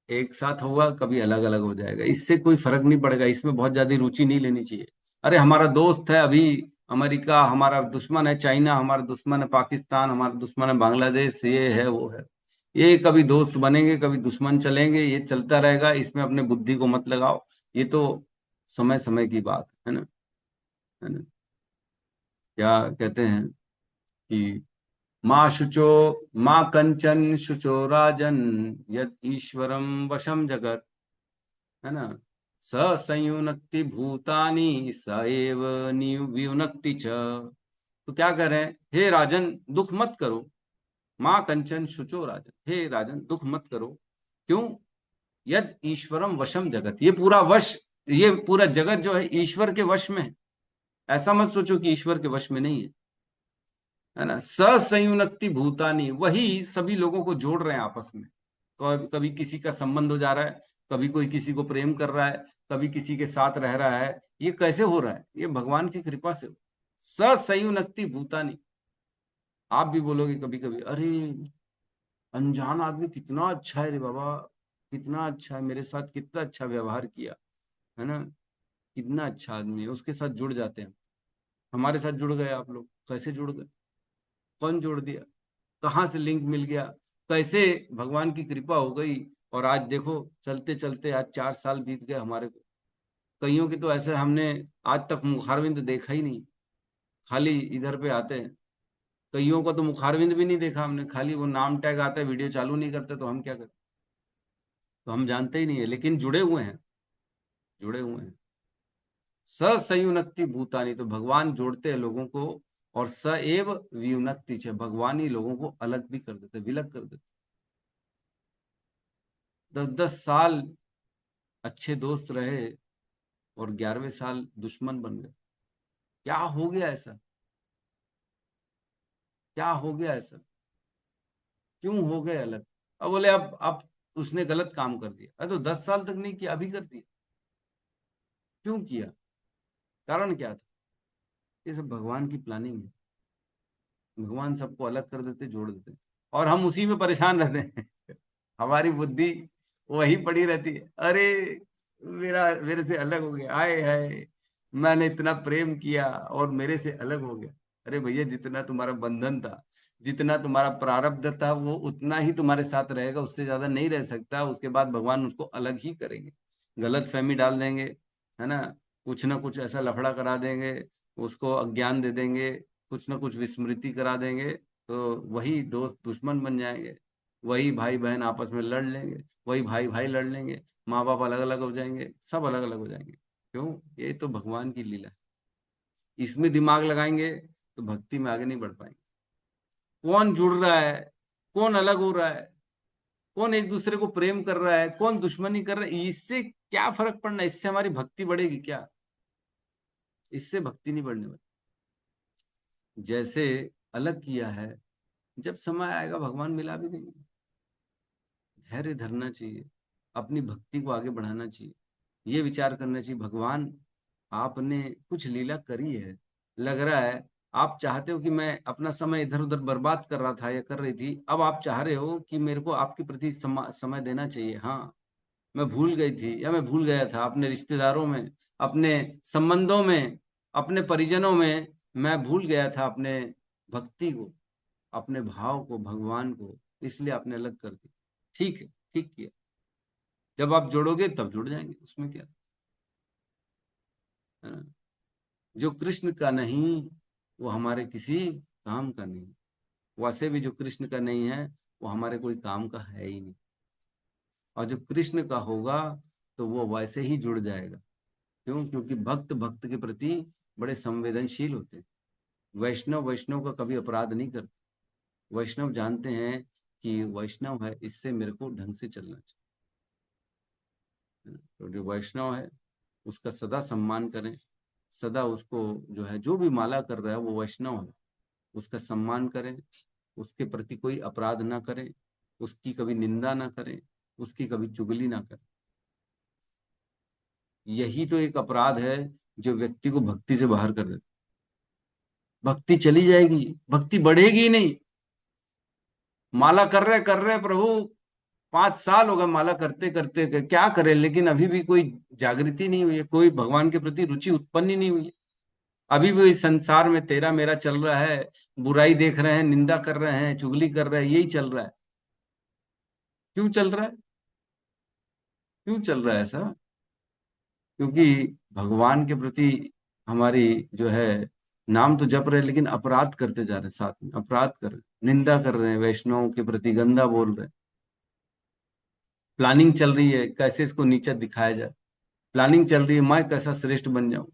एक साथ होगा, कभी अलग अलग हो जाएगा। इससे कोई फर्क नहीं पड़ेगा। इसमें बहुत ज्यादा रुचि नहीं लेनी चाहिए। अरे हमारा दोस्त है अभी अमेरिका, हमारा दुश्मन है चाइना, हमारा दुश्मन है पाकिस्तान, हमारा दुश्मन है बांग्लादेश, ये है वो है। ये कभी दोस्त बनेंगे, कभी दुश्मन चलेंगे, ये चलता रहेगा। इसमें अपने बुद्धि को मत लगाओ। ये तो समय समय की बात है ना। है ना। क्या कहते हैं कि माँ शुचो, माँ कंचन शुचो राजन, यद ईश्वरम वशम जगत, है ना। स संयुनक्ति भूतानि स एव वियुनक्ति च। तो क्या कह रहे हैं? हे राजन, दुख मत करो। माँ कंचन शुचो राजन, हे राजन दुख मत करो। क्यों? यद ईश्वरम वशम जगत, ये पूरा वश, ये पूरा जगत जो है ईश्वर के वश में है। ऐसा मत सोचो कि ईश्वर के वश में नहीं है। है ना। संयुनक्ति भूतानी, वही सभी लोगों को जोड़ रहे हैं आपस में। कभी किसी का संबंध हो जा रहा है, कभी कोई किसी को प्रेम कर रहा है, कभी किसी के साथ रह रहा है। ये कैसे हो रहा है? ये भगवान की कृपा से। संयुनक्ति भूतानी। आप भी बोलोगे कभी कभी, अरे अनजान आदमी कितना अच्छा है रे बाबा, कितना अच्छा है, मेरे साथ कितना अच्छा व्यवहार किया, है ना। कितना अच्छा आदमी है, उसके साथ जुड़ जाते हैं। हमारे साथ जुड़ गए आप लोग, कैसे जुड़ गए? कौन जोड़ दिया? कहाँ से लिंक मिल गया? कैसे भगवान की कृपा हो गई? और आज देखो चलते चलते आज 4 साल बीत गए हमारे को। कईयों के तो ऐसे हमने आज तक मुखारविंद देखा ही नहीं, खाली इधर पे आते हैं। कईयों को तो मुखारविंद भी नहीं देखा हमने, खाली वो नाम टैग आता है, वीडियो चालू नहीं करते तो हम क्या करते? तो हम जानते ही नहीं है, लेकिन जुड़े हुए हैं, जुड़े हुए हैं। संयुनक्ति भूतानी, तो भगवान जोड़ते हैं लोगों को और स एव वियुनक्ति च, भगवान ही लोगों को अलग भी कर देते, विलग कर देते। 10-10 साल अच्छे दोस्त रहे और 11वें साल दुश्मन बन गए। क्या हो गया ऐसा? क्या हो गया ऐसा? क्यों हो गए अलग? अब बोले अब उसने गलत काम कर दिया। अरे तो 10 साल तक नहीं किया, अभी कर दिया। क्यों किया? कारण क्या था? ये सब भगवान की प्लानिंग है। भगवान सबको अलग कर देते, जोड़ देते, और हम उसी में परेशान रहते हैं। हमारी बुद्धि वही पड़ी रहती है। अरे मेरे से अलग हो गया, आए है, मैंने इतना प्रेम किया और मेरे से अलग हो गया। अरे भैया, जितना तुम्हारा बंधन था, जितना तुम्हारा प्रारब्ध था, वो उतना ही तुम्हारे साथ रहेगा, उससे ज्यादा नहीं रह सकता। उसके बाद भगवान उसको अलग ही करेंगे, गलत फहमी डाल देंगे, है ना, कुछ ना कुछ ऐसा लफड़ा करा देंगे, उसको अज्ञान दे देंगे, कुछ ना कुछ विस्मृति करा देंगे, तो वही दोस्त दुश्मन बन जाएंगे, वही भाई बहन आपस में लड़ लेंगे, वही भाई भाई लड़ लेंगे, माँ बाप अलग अलग हो जाएंगे, सब अलग अलग हो जाएंगे। क्यों? ये तो भगवान की लीला है। इसमें दिमाग लगाएंगे तो भक्ति में आगे नहीं बढ़ पाएंगे। कौन जुड़ रहा है, कौन अलग हो रहा है, कौन एक दूसरे को प्रेम कर रहा है, कौन दुश्मनी कर रहा है, इससे क्या फर्क पड़ना है? इससे हमारी भक्ति बढ़ेगी क्या? इससे भक्ति नहीं बढ़ने वाली। जैसे अलग किया है, जब समय आएगा भगवान मिला भी देंगे। धैर्य धरना चाहिए, अपनी भक्ति को आगे बढ़ाना चाहिए, ये विचार करना चाहिए भगवान आपने कुछ लीला करी है, लग रहा है आप चाहते हो कि मैं अपना समय इधर उधर बर्बाद कर रहा था या कर रही थी, अब आप चाह रहे हो कि मेरे को आपके प्रति समय देना चाहिए। हाँ, मैं भूल गई थी या मैं भूल गया था, अपने रिश्तेदारों में, अपने संबंधों में, अपने परिजनों में मैं भूल गया था अपने भक्ति को, अपने भाव को भगवान को, इसलिए आपने अलग कर दी। ठीक है, ठीक किया। जब आप जोड़ोगे तब जुड़ जाएंगे, उसमें क्या है ना? जो कृष्ण का नहीं वो हमारे किसी काम का नहीं, वैसे भी जो कृष्ण का नहीं है वो हमारे कोई काम का है ही नहीं, और जो कृष्ण का होगा तो वो वैसे ही जुड़ जाएगा। क्यों? क्योंकि भक्त भक्त के प्रति बड़े संवेदनशील होते हैं। वैष्णव वैष्णव का कभी अपराध नहीं करते। वैष्णव जानते हैं कि वैष्णव है, इससे मेरे को ढंग से चलना चाहिए। तो जो वैष्णव है उसका सदा सम्मान करें, सदा उसको जो है, जो भी माला कर रहा है वो वैष्णव है, उसका सम्मान करें, उसके प्रति कोई अपराध ना करें, उसकी कभी निंदा ना करें, उसकी कभी चुगली ना करें। यही तो एक अपराध है जो व्यक्ति को भक्ति से बाहर कर देता। भक्ति चली जाएगी, भक्ति बढ़ेगी ही नहीं। माला कर रहे प्रभु, 5 साल हो गए माला करते करते, क्या करें, लेकिन अभी भी कोई जागृति नहीं हुई है, कोई भगवान के प्रति रुचि उत्पन्न ही नहीं हुई है। अभी भी इस संसार में तेरा मेरा चल रहा है, बुराई देख रहे हैं, निंदा कर रहे हैं, चुगली कर रहे हैं, यही चल रहा है। क्यों चल रहा है? क्यों चल रहा है ऐसा? क्योंकि भगवान के प्रति हमारी जो है, नाम तो जप रहे हैं लेकिन अपराध करते जा रहे हैं, साथ में अपराध कर रहे हैं, निंदा कर रहे हैं, वैष्णवों के प्रति गंदा बोल रहे हैं। प्लानिंग चल रही है कैसे इसको नीचा दिखाया जाए, प्लानिंग चल रही है मैं कैसा श्रेष्ठ बन जाऊं,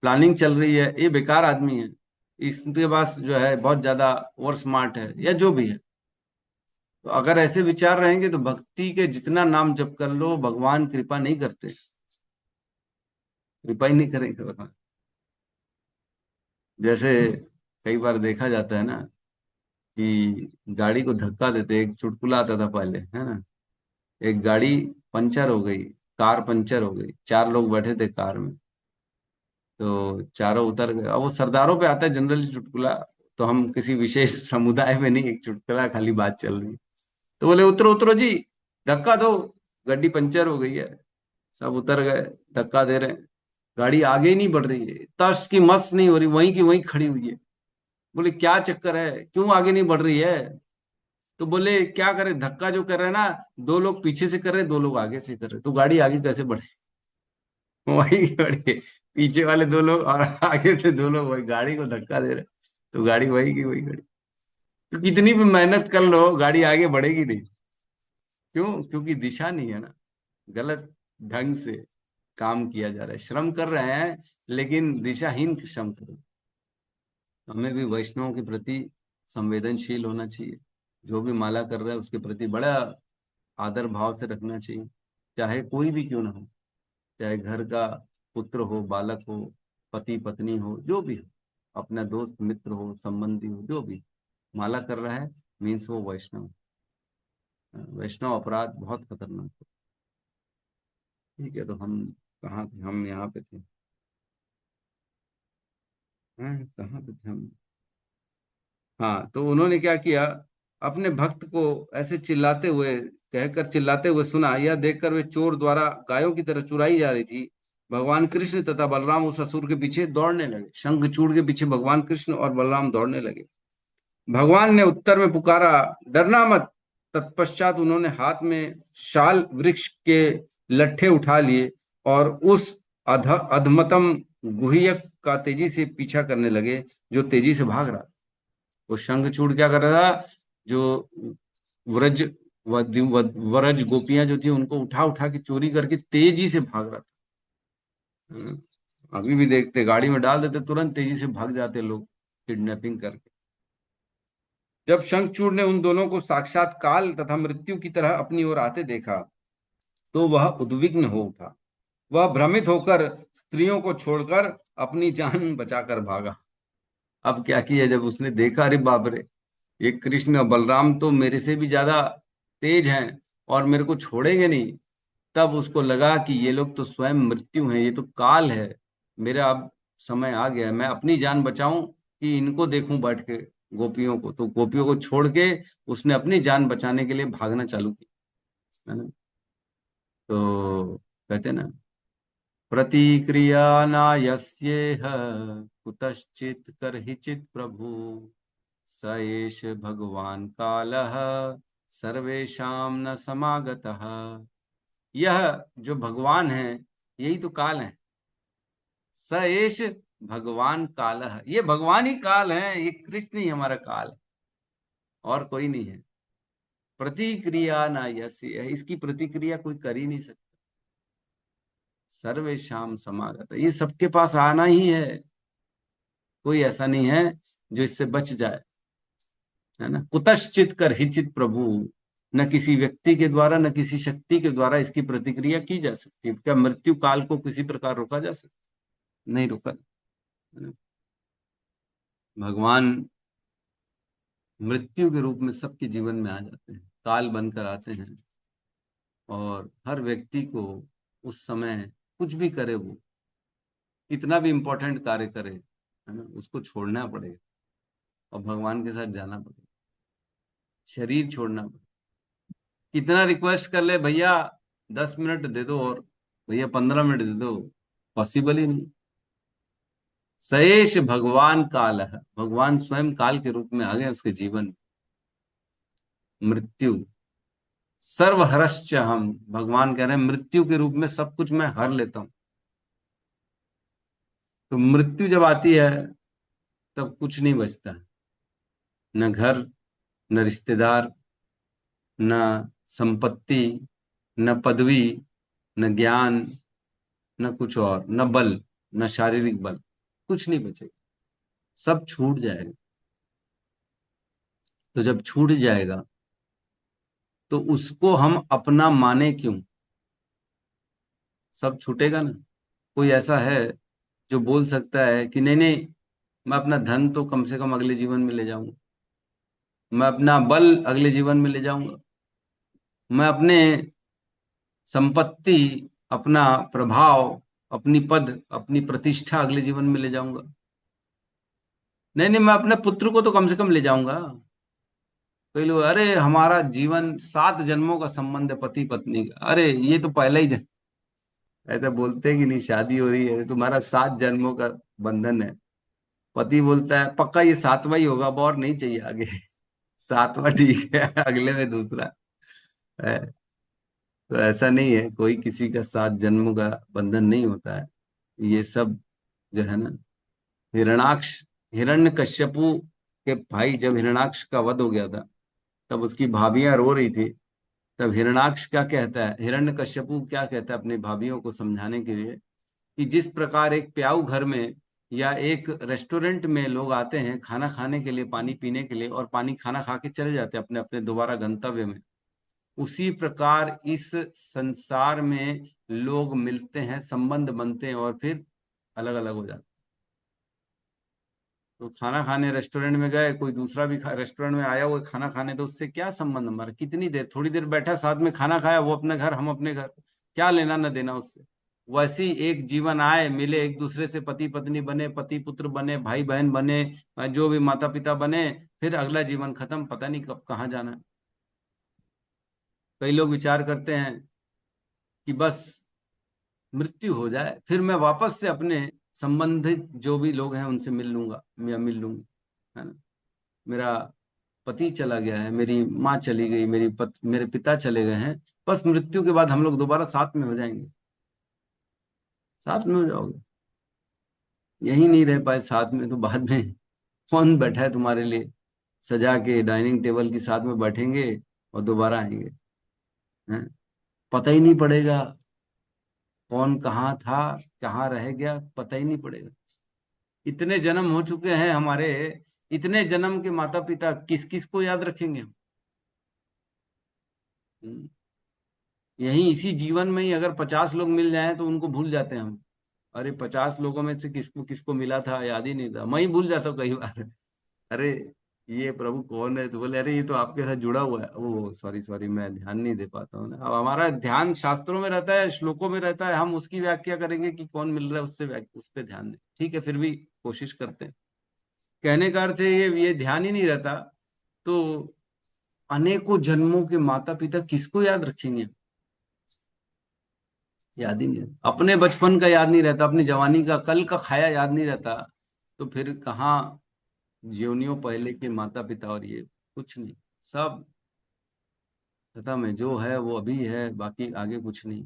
प्लानिंग चल रही है ये बेकार आदमी है, इसके पास जो है बहुत ज्यादा ओवर स्मार्ट है, या जो भी है। तो अगर ऐसे विचार रहेंगे तो भक्ति के जितना नाम जप कर लो, भगवान कृपा नहीं करते, कृपा ही नहीं करेंगे भगवान। जैसे कई बार देखा जाता है ना कि गाड़ी को धक्का देते, एक चुटकुला आता था पहले, है ना, एक गाड़ी पंचर हो गई, कार पंचर हो गई, 4 लोग बैठे थे कार में, तो चारों उतर गए। अब वो सरदारों पे आता है जनरली चुटकुला, तो हम किसी विशेष समुदाय में नहीं, एक चुटकुला खाली बात चल रही है। तो बोले उतरो उतरो जी, धक्का दो, गाड़ी पंचर हो गई है। सब उतर गए, धक्का दे रहे हैं, गाड़ी आगे ही नहीं बढ़ रही है, तस की मस नहीं हो रही, वहीं की वहीं खड़ी हुई है। बोले क्या चक्कर है, क्यों आगे नहीं बढ़ रही है? तो बोले क्या करे, धक्का जो कर रहे हैं ना, 2 लोग पीछे से कर रहे, 2 लोग आगे से कर रहे, तो गाड़ी आगे कैसे बढ़े? वही गाड़ी, पीछे वाले 2 लोग और आगे से 2 लोग वही गाड़ी को धक्का दे रहे, तो गाड़ी वही की वही गाड़ी। तो कितनी भी मेहनत कर लो गाड़ी आगे बढ़ेगी नहीं। क्यों? क्योंकि दिशा नहीं है ना, गलत ढंग से काम किया जा रहा है, श्रम कर रहे हैं लेकिन दिशाहीन श्रम कर रहे हैं। हमें भी वैष्णवों के प्रति संवेदनशील होना चाहिए। जो भी माला कर रहा है उसके प्रति बड़ा आदर भाव से रखना चाहिए, चाहे कोई भी क्यों ना हो, चाहे घर का पुत्र हो, बालक हो, पति पत्नी हो, जो भी हो, अपना दोस्त मित्र हो, संबंधी हो, जो भी माला कर रहा है मीन्स वो वैष्णव। वैष्णव अपराध बहुत खतरनाक है। ठीक है, तो हम कहाँ थे? हम यहाँ पे थे। कहाँ पे थे हम? हाँ, तो उन्होंने क्या किया, अपने भक्त को ऐसे चिल्लाते हुए, कहकर चिल्लाते हुए सुना। यह देखकर वे चोर द्वारा गायों की तरह चुराई जा रही थी। भगवान कृष्ण तथा बलराम उस असुर के पीछे दौड़ने लगे। शंखचूड़ के पीछे भगवान कृष्ण और बलराम दौड़ने लगे। भगवान ने उत्तर में पुकारा, डरना मत। तत्पश्चात उन्होंने हाथ में शाल वृक्ष के लट्ठे उठा लिए और उस अधमतम गुह्यक का तेजी से पीछा करने लगे, जो तेजी से भाग रहा था। वो शंखचूड़ क्या कर रहा था, जो व्रज वरज गोपियां जो थी उनको उठा उठा के चोरी करके तेजी से भाग रहा था। अभी भी देखते, गाड़ी में डाल देते, तुरंत तेजी से भाग जाते लोग किडनैपिंग करके। जब शंखचूड़ ने उन दोनों को साक्षात काल तथा मृत्यु की तरह अपनी ओर आते देखा तो वह उद्विग्न हो उठा। वह भ्रमित होकर स्त्रियों को छोड़कर अपनी जान बचाकर भागा। अब क्या किया, जब उसने देखा, अरे बाप रे, ये कृष्ण और बलराम तो मेरे से भी ज्यादा तेज हैं और मेरे को छोड़ेंगे नहीं, तब उसको लगा कि ये लोग तो स्वयं मृत्यु हैं, ये तो काल है। मेरा अब समय आ गया है, मैं अपनी जान बचाऊं कि इनको देखूं बैठ के, गोपियों को। तो गोपियों को छोड़ के उसने अपनी जान बचाने के लिए भागना चालू किया, है ना। तो कहते हैं ना, प्रतिक्रिया नायस्येह कुतश्चित् करहिचित् प्रभु, स एष भगवान कालः सर्वेषां न समागतः। यह जो भगवान है यही तो काल है। स एष भगवान कालः, ये भगवान ही काल है, ये कृष्ण ही हमारा काल है, और कोई नहीं है। प्रतिक्रिया ना यस्य, इसकी प्रतिक्रिया कोई कर ही नहीं सकता। सर्वेषाम समागत, ये सबके पास आना ही है, कोई ऐसा नहीं है जो इससे बच जाए, है ना। कुतश्चित कर हिचित प्रभु, न किसी व्यक्ति के द्वारा न किसी शक्ति के द्वारा इसकी प्रतिक्रिया की जा सकती है। क्या मृत्यु काल को किसी प्रकार रोका जा सकता? नहीं रोका, है ना? भगवान मृत्यु के रूप में सबके जीवन में आ जाते हैं, काल बनकर आते हैं, और हर व्यक्ति को उस समय कुछ भी करे, वो कितना भी इंपॉर्टेंट कार्य करे, है ना, उसको छोड़ना पड़ेगा और भगवान के साथ जाना पड़ेगा, शरीर छोड़ना पड़ेगा। कितना रिक्वेस्ट कर ले, भैया 10 मिनट दे दो, और भैया 15 मिनट दे दो, पॉसिबल ही नहीं। सएश भगवान काल है, भगवान स्वयं काल के रूप में आ गए उसके जीवन में। मृत्यु सर्वहरश्च हम, भगवान कह रहे हैं मृत्यु के रूप में सब कुछ मैं हर लेता हूं। तो मृत्यु जब आती है तब कुछ नहीं बचता है, न घर, न रिश्तेदार, न संपत्ति, न पदवी, न ज्ञान, न कुछ और, न बल, न शारीरिक बल, कुछ नहीं बचेगा, सब छूट जाएगा। तो जब छूट जाएगा तो उसको हम अपना माने क्यों? सब छूटेगा ना। कोई ऐसा है जो बोल सकता है कि नहीं नहीं, मैं अपना धन तो कम से कम अगले जीवन में ले जाऊंगा, मैं अपना बल अगले जीवन में ले जाऊंगा, मैं अपने संपत्ति, अपना प्रभाव, अपनी पद, अपनी प्रतिष्ठा अगले जीवन में ले जाऊंगा? नहीं नहीं, मैं अपने पुत्र को तो कम से कम ले जाऊंगा। कई लोग, अरे हमारा जीवन 7 जन्मों का संबंध है पति पत्नी का, अरे ये तो पहला ही जन्म। ऐसा बोलते हैं कि नहीं, शादी हो रही है, तुम्हारा 7 जन्मों का बंधन है। पति बोलता है पक्का ये 7वां ही होगा, अब और नहीं चाहिए आगे। 7वां ठीक है, अगले में दूसरा है। तो ऐसा नहीं है, कोई किसी का 7 जन्मों का बंधन नहीं होता है। ये सब जो है ना, हिरणाक्ष, हिरण्यकश्यपु के भाई, जब हिरणाक्ष का वध हो गया था तब उसकी भाभियां रो रही थी। तब हिरणाक्ष क्या कहता है, हिरण्यकश्यपु क्या कहता है अपनी भाभियों को समझाने के लिए, कि जिस प्रकार एक प्याऊ घर में या एक रेस्टोरेंट में लोग आते हैं खाना खाने के लिए, पानी पीने के लिए, और पानी खाना खा के चले जाते हैं अपने अपने दोबारा गंतव्य में, उसी प्रकार इस संसार में लोग मिलते हैं, संबंध बनते हैं और फिर अलग अलग हो जाते हैं। तो खाना खाने रेस्टोरेंट में गए, कोई दूसरा भी रेस्टोरेंट में आया वो खाना खाने, तो उससे क्या संबंध हमारा? कितनी देर, थोड़ी देर बैठा, साथ में खाना खाया, वो अपने घर, हम अपने घर, क्या लेना न देना उससे। वैसे ही एक जीवन आए, मिले एक दूसरे से, पति पत्नी बने, पति पुत्र बने, भाई बहन बने, जो भी माता पिता बने, फिर अगला जीवन खत्म, पता नहीं कब कहाँ जाना है। कई लोग विचार करते हैं कि बस मृत्यु हो जाए फिर मैं वापस से अपने संबंधित जो भी लोग हैं उनसे मिल लूंगा या मिल लूंगी, है ना। मेरा पति चला गया है, मेरी माँ चली गई, मेरे पिता चले गए हैं, बस मृत्यु के बाद हम लोग दोबारा साथ में हो जाएंगे। साथ में हो जाओगे? यही नहीं रह पाए साथ में तो बाद में कौन बैठा है तुम्हारे लिए सजा के डाइनिंग टेबल के साथ में बैठेंगे और दोबारा आएंगे, हैं? पता ही नहीं पड़ेगा कौन कहाँ था, कहाँ रह गया, पता ही नहीं पड़ेगा। इतने जन्म हो चुके हैं हमारे, इतने जन्म के माता पिता किस किस को याद रखेंगे हम? हम्म। यही इसी जीवन में ही अगर 50 लोग मिल जाएं तो उनको भूल जाते हैं हम। अरे 50 लोगों में से किसको किसको मिला था याद ही नहीं था, मैं ही भूल जाता हूँ कई बार। अरे ये प्रभु कौन है, तो बोले अरे ये तो आपके साथ जुड़ा हुआ है। ओ सॉरी सॉरी, मैं ध्यान नहीं दे पाता हूँ ना। अब हमारा ध्यान शास्त्रों में रहता है, श्लोकों में रहता है, हम उसकी व्याख्या करेंगे कि कौन मिल रहा है, उससे उस पर ध्यान दें। ठीक है, फिर भी कोशिश करते हैं। कहने का अर्थ है ये ध्यान ही नहीं रहता तो अनेकों जन्मों के माता पिता किसको याद रखेंगे? याद ही नहीं रहता। अपने बचपन का याद नहीं रहता, अपनी जवानी का, कल का खाया याद नहीं रहता, तो फिर कहाँ ज्योनियों पहले के माता पिता और ये कुछ नहीं, सब खत्म है। जो है वो अभी है, बाकी आगे कुछ नहीं।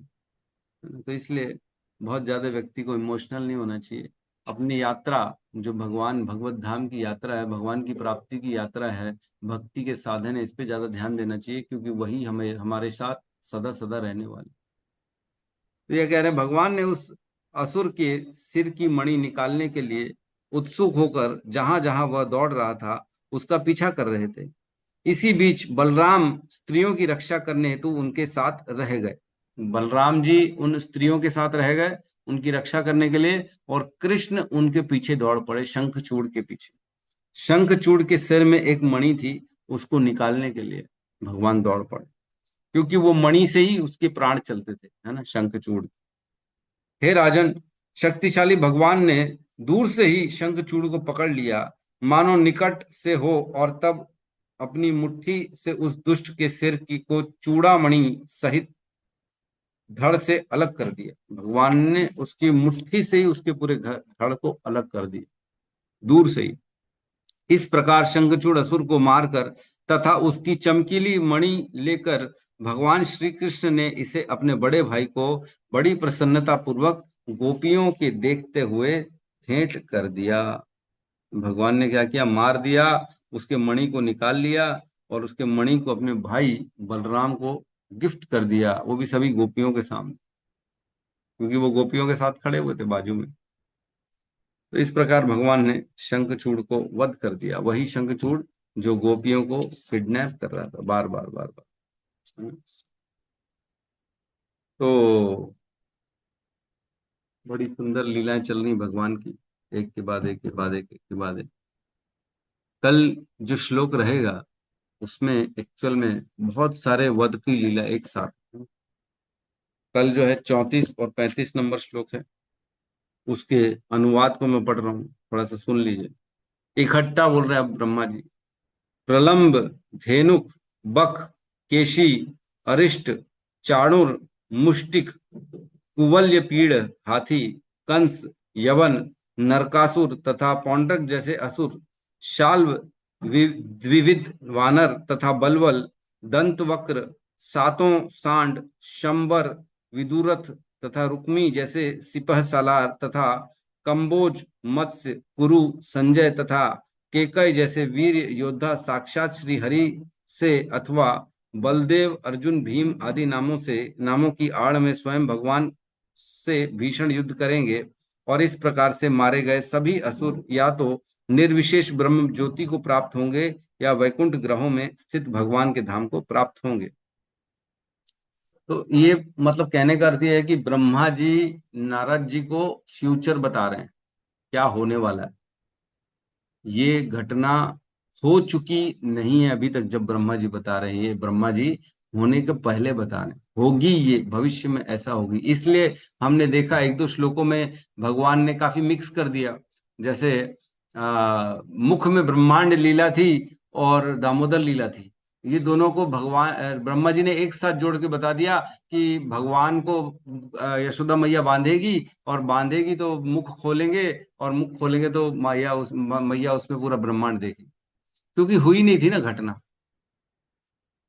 तो इसलिए बहुत ज्यादा व्यक्ति को इमोशनल नहीं होना चाहिए। अपनी यात्रा, जो भगवान भगवत धाम की यात्रा है, भगवान की प्राप्ति की यात्रा है, भक्ति के साधन है, इस पे ज्यादा ध्यान देना चाहिए, क्योंकि वही हमें हमारे साथ सदा सदा रहने वाले। तो ये कह रहे हैं भगवान ने उस असुर के सिर की मणि निकालने के लिए उत्सुक होकर जहां जहां वह दौड़ रहा था उसका पीछा कर रहे थे। इसी बीच बलराम स्त्रियों की रक्षा करने हेतु उनके साथ रह गए। बलराम जी उन स्त्रियों के साथ रह गए उनकी रक्षा करने के लिए, और कृष्ण उनके पीछे दौड़ पड़े, शंखचूड़ के पीछे। शंखचूड़ के सिर में एक मणि थी, उसको निकालने के लिए भगवान दौड़ पड़े, क्योंकि वो मणि से ही उसके प्राण चलते थे, है ना, शंखचूड़। हे राजन, शक्तिशाली भगवान ने दूर से ही शंखचूड़ को पकड़ लिया, मानो निकट से हो, और तब अपनी मुट्ठी से उस दुष्ट के सिर की को चूड़ामणि सहित धड़ से अलग कर दिया। भगवान ने उसकी मुट्ठी से ही उसके पूरे धड़ को अलग कर दिया, दूर से ही। इस प्रकार शंखचूड़ असुर को मारकर तथा उसकी चमकीली मणि लेकर भगवान श्री कृष्ण ने इसे अपने बड़े भाई को बड़ी प्रसन्नता पूर्वक गोपियों के देखते हुए भेंट कर दिया। भगवान ने क्या किया? मार दिया, उसके मणि को निकाल लिया और उसके मणि को अपने भाई बलराम को गिफ्ट कर दिया, वो भी सभी गोपियों के सामने, क्योंकि वो गोपियों के साथ खड़े हुए थे बाजू में। तो इस प्रकार भगवान ने शंखचूड़ को वध कर दिया, वही शंखचूड़ जो गोपियों को किडनैप कर रहा था बार बार बार बार। तो बड़ी सुंदर लीलाएं चल रही भगवान की, एक के बाद एक के बाद एक के बाद एक। कल जो श्लोक रहेगा उसमें एक्चुअल में बहुत सारे वध की लीला एक साथ। कल जो है 34 और 35 नंबर श्लोक है, उसके अनुवाद को मैं पढ़ रहा हूँ, थोड़ा सा सुन लीजिए। इकट्ठा बोल रहे हैं ब्रह्मा जी। प्रलंब, धेनुक, बक, केशी, अरिष्ट, चाणुर, मुष्टिक, कुवल्य पीड़, हाथी, कंस, यवन, नरकासुर तथा पौंड्रक जैसे असुर, शाल्व, द्विविध वानर तथा बलवल, दंतवक्र, सातों सांड, शंबर, विदुरथ तथा रुक्मी जैसे सिपह सालार तथा कंबोज, मत्स्य, कुरु, संजय तथा केकय जैसे वीर योद्धा साक्षात श्री हरि से अथवा बलदेव, अर्जुन, भीम आदि नामों की आड़ में स्वयं भगवान से भीषण युद्ध करेंगे और इस प्रकार से मारे गए सभी असुर या तो निर्विशेष ब्रह्म ज्योति को प्राप्त होंगे या वैकुंठ ग्रहों में स्थित भगवान के धाम को प्राप्त होंगे। तो ये मतलब कहने का अर्थ ये है कि ब्रह्मा जी नारद जी को फ्यूचर बता रहे हैं, क्या होने वाला है। ये घटना हो चुकी नहीं है अभी तक, जब ब्रह्मा जी बता रहे हैं, ये ब्रह्मा जी होने के पहले बता रहे हैं, होगी, ये भविष्य में ऐसा होगी। इसलिए हमने देखा एक दो श्लोकों में भगवान ने काफी मिक्स कर दिया। जैसे मुख में ब्रह्मांड लीला थी और दामोदर लीला थी, ये दोनों को भगवान ब्रह्मा जी ने एक साथ जोड़ के बता दिया कि भगवान को यशोदा मैया बांधेगी, और बांधेगी तो मुख खोलेंगे, और मुख खोलेंगे तो मैया उसमें पूरा ब्रह्मांड देखेगी। क्योंकि हुई नहीं थी ना घटना,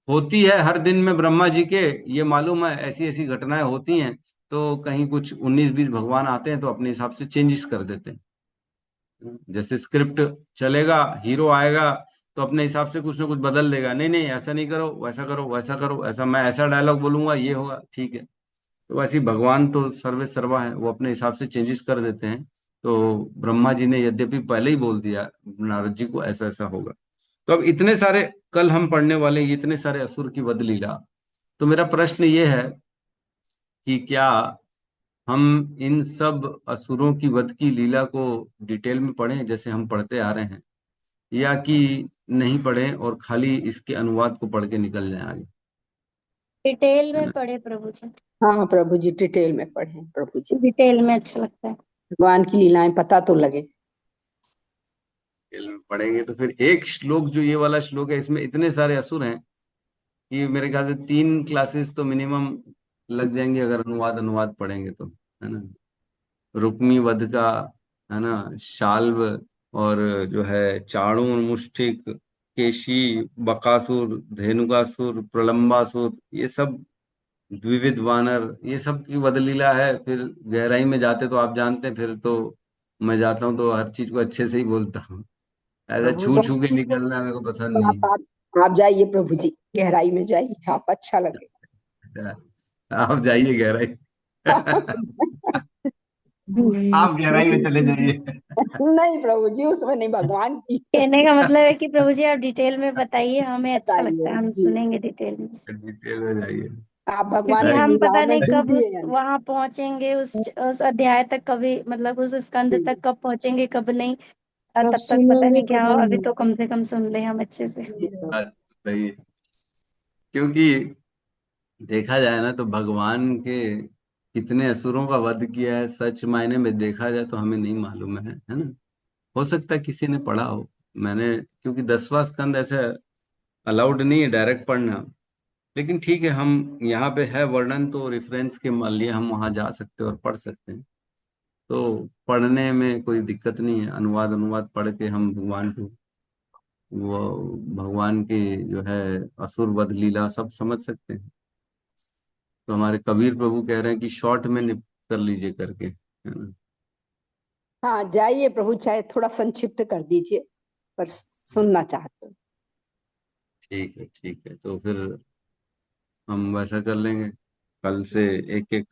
होती है हर दिन में ब्रह्मा जी के, ये मालूम है ऐसी ऐसी घटनाएं होती हैं। तो कहीं कुछ 19-20 भगवान आते हैं तो अपने हिसाब से चेंजेस कर देते हैं। जैसे स्क्रिप्ट चलेगा, हीरो आएगा तो अपने हिसाब से कुछ ना कुछ बदल देगा, नहीं नहीं ऐसा नहीं करो, वैसा करो, वैसा करो, ऐसा मैं ऐसा डायलॉग बोलूंगा, ये होगा, ठीक है। तो वैसे ही भगवान तो सर्वे सर्वा है, वो अपने हिसाब से चेंजेस कर देते हैं। तो ब्रह्मा जी ने यद्यपि पहले ही बोल दिया नारद जी को ऐसा ऐसा होगा। तो अब इतने सारे, कल हम पढ़ने वाले ये इतने सारे असुर की वध लीला, तो मेरा प्रश्न ये है कि क्या हम इन सब असुरों की वध की लीला को डिटेल में पढ़ें जैसे हम पढ़ते आ रहे हैं, या कि नहीं पढ़ें और खाली इसके अनुवाद को पढ़ के निकल जाएं आगे, डिटेल है में ना। पढ़े प्रभु जी, हाँ प्रभु जी, डिटेल में पढ़ें प्रभु जी, डिटेल में अच्छा लगता है। भगवान की लीलाएं पता तो लगे। डिटेल में पढ़ेंगे तो फिर एक श्लोक, जो ये वाला श्लोक है, इसमें इतने सारे असुर हैं कि मेरे ख्याल से 3 क्लासेस तो मिनिमम लग जाएंगे अगर अनुवाद अनुवाद पढ़ेंगे तो, है ना। रुक्मी वध का, है ना, शाल्व, और जो है चाणूर, मुष्टिक, केशी, बकासुर, धेनुकासुर, प्रलंबासुर, ये सब द्विविध वानर, ये सब की वध लीला है। फिर गहराई में जाते तो आप जानते हैं, फिर तो मैं जाता हूँ तो हर चीज को अच्छे से ही बोलता हूँ, ऐसा प्रभु छू जी छू के निकलना मेरे को पसंद नहीं आप जाइए प्रभु जी, गहराई में जाइए, आप अच्छा लगे। है। आप जाइए गहराई। आप गहराई में चले जाइए। नहीं प्रभु जी, उसमें नहीं, भगवान की कहने का मतलब है कि प्रभु जी आप डिटेल में बताइए, हमें अच्छा लगता बताइए है, हम जी, सुनेंगे डिटेल में। डिटेल में जाइए। आप भगवान क्योंकि की हम पता लीलाओं में नहीं कब डूबिए या वहां पहुंचेंगे, उस अध्याय तक, कभी मतलब उस स्कंद नहीं। तक कब पहुंचेंगे, कब नहीं। और कब तब तक पता सुनेंगे नहीं क्या कब हो, अभी नहीं। तो कम से कम सुन ले हम अच्छे से। जी प्रभु। बात सही है। क्योंकि देखा जाए ना तो भगवान के कितने असुरों का वध किया है, सच मायने में देखा जाए तो हमें नहीं मालूम है ना। हो सकता है किसी ने पढ़ा हो, मैंने, क्योंकि 10वां स्कंद ऐसे अलाउड नहीं है डायरेक्ट पढ़ना। लेकिन ठीक है, हम यहाँ पे है वर्णन तो रेफरेंस के मान लिए हम वहां जा सकते हैं और पढ़ सकते हैं। तो पढ़ने में कोई दिक्कत नहीं है, अनुवाद अनुवाद पढ़ के हम भगवान को, वो भगवान की जो है असुर वध लीला सब समझ सकते हैं। तो हमारे कबीर प्रभु कह रहे हैं कि शॉर्ट में निप कर लीजिए करके, है ना। हाँ जाइए प्रभु, चाहे थोड़ा संक्षिप्त कर दीजिए, पर सुनना चाहते हैं। ठीक है, तो फिर हम वैसा कर लेंगे, कल से एक एक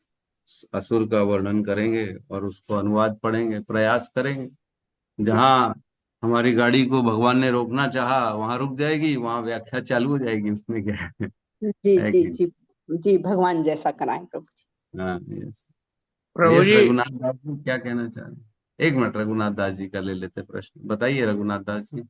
असुर का वर्णन करेंगे और उसको अनुवाद पढ़ेंगे, प्रयास करेंगे। जी जहाँ हमारी गाड़ी को भगवान ने रोकना चाहा वहां रुक जाएगी, वहां व्याख्या चालू हो जाएगी, उसमें क्या है। जी है जी कि नहीं? जी। जी भगवान जैसा कराएं प्रभु जी। हाँ, यस। प्रभु यस, जी रघुनाथ दास जी क्या कहना चाह रहे हैं? एक मिनट, रघुनाथ दास जी का ले लेते प्रश्न, बताइए रघुनाथ दास जी।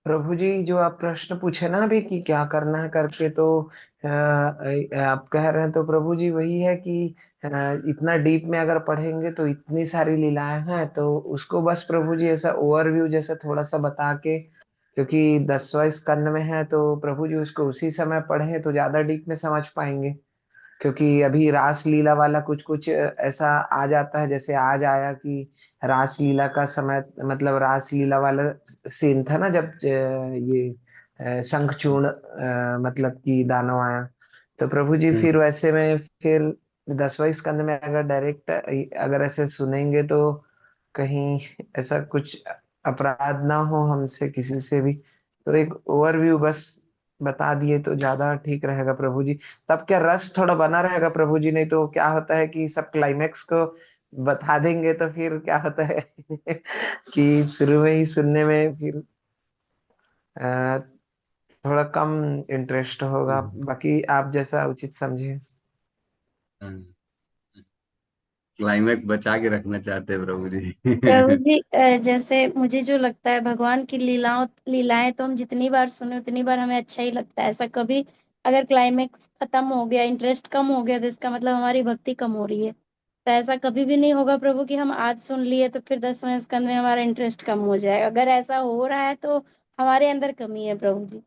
प्रभु जी, जो आप प्रश्न पूछे ना अभी कि क्या करना है करके, तो आप कह रहे हैं तो प्रभु जी वही है कि अ, इतना डीप में अगर पढ़ेंगे तो इतनी सारी लीलाएं हैं, तो उसको बस प्रभु जी ऐसा ओवरव्यू जैसे थोड़ा सा बता के, क्योंकि 10वां स्कंद में है, तो प्रभु जी उसको उसी समय पढ़ें तो ज्यादा डीप में समझ पाएंगे। क्योंकि अभी रास लीला वाला कुछ कुछ ऐसा आ जाता है, जैसे आज आया कि रास लीला का समय, मतलब रास लीला वाला सीन था ना, जब ये शंखचूर्ण मतलब कि दानव आया। तो प्रभु जी फिर हम्म। वैसे में फिर 10वां स्कंद में अगर डायरेक्ट अगर ऐसे सुनेंगे तो कहीं ऐसा कुछ अपराध ना हो हमसे किसी से भी, तो एक ओवरव्यू बस बता दिए तो ज्यादा ठीक रहेगा प्रभु जी। तब क्या रस थोड़ा बना रहेगा प्रभु जी, नहीं तो क्या होता है कि सब क्लाइमेक्स को बता देंगे तो फिर क्या होता है कि शुरू में ही सुनने में फिर अ, थोड़ा कम इंटरेस्ट होगा। बाकी आप जैसा उचित समझे। क्लाइमैक्स बचा के रखना चाहते हैं प्रभु जी। प्रभु जी जैसे मुझे जो लगता है भगवान की लीलाएं तो हम जितनी बार सुने उतनी बार हमें अच्छा ही लगता है। ऐसा कभी अगर क्लाइमेक्स खत्म हो गया, इंटरेस्ट कम हो गया, तो इसका मतलब हमारी भक्ति कम हो रही है। तो ऐसा कभी भी नहीं होगा प्रभु कि हम आज सुन लिए तो फिर 10वें स्कंद में हमारा इंटरेस्ट कम हो जाएगा। अगर ऐसा हो रहा है तो हमारे अंदर कमी है प्रभु जी।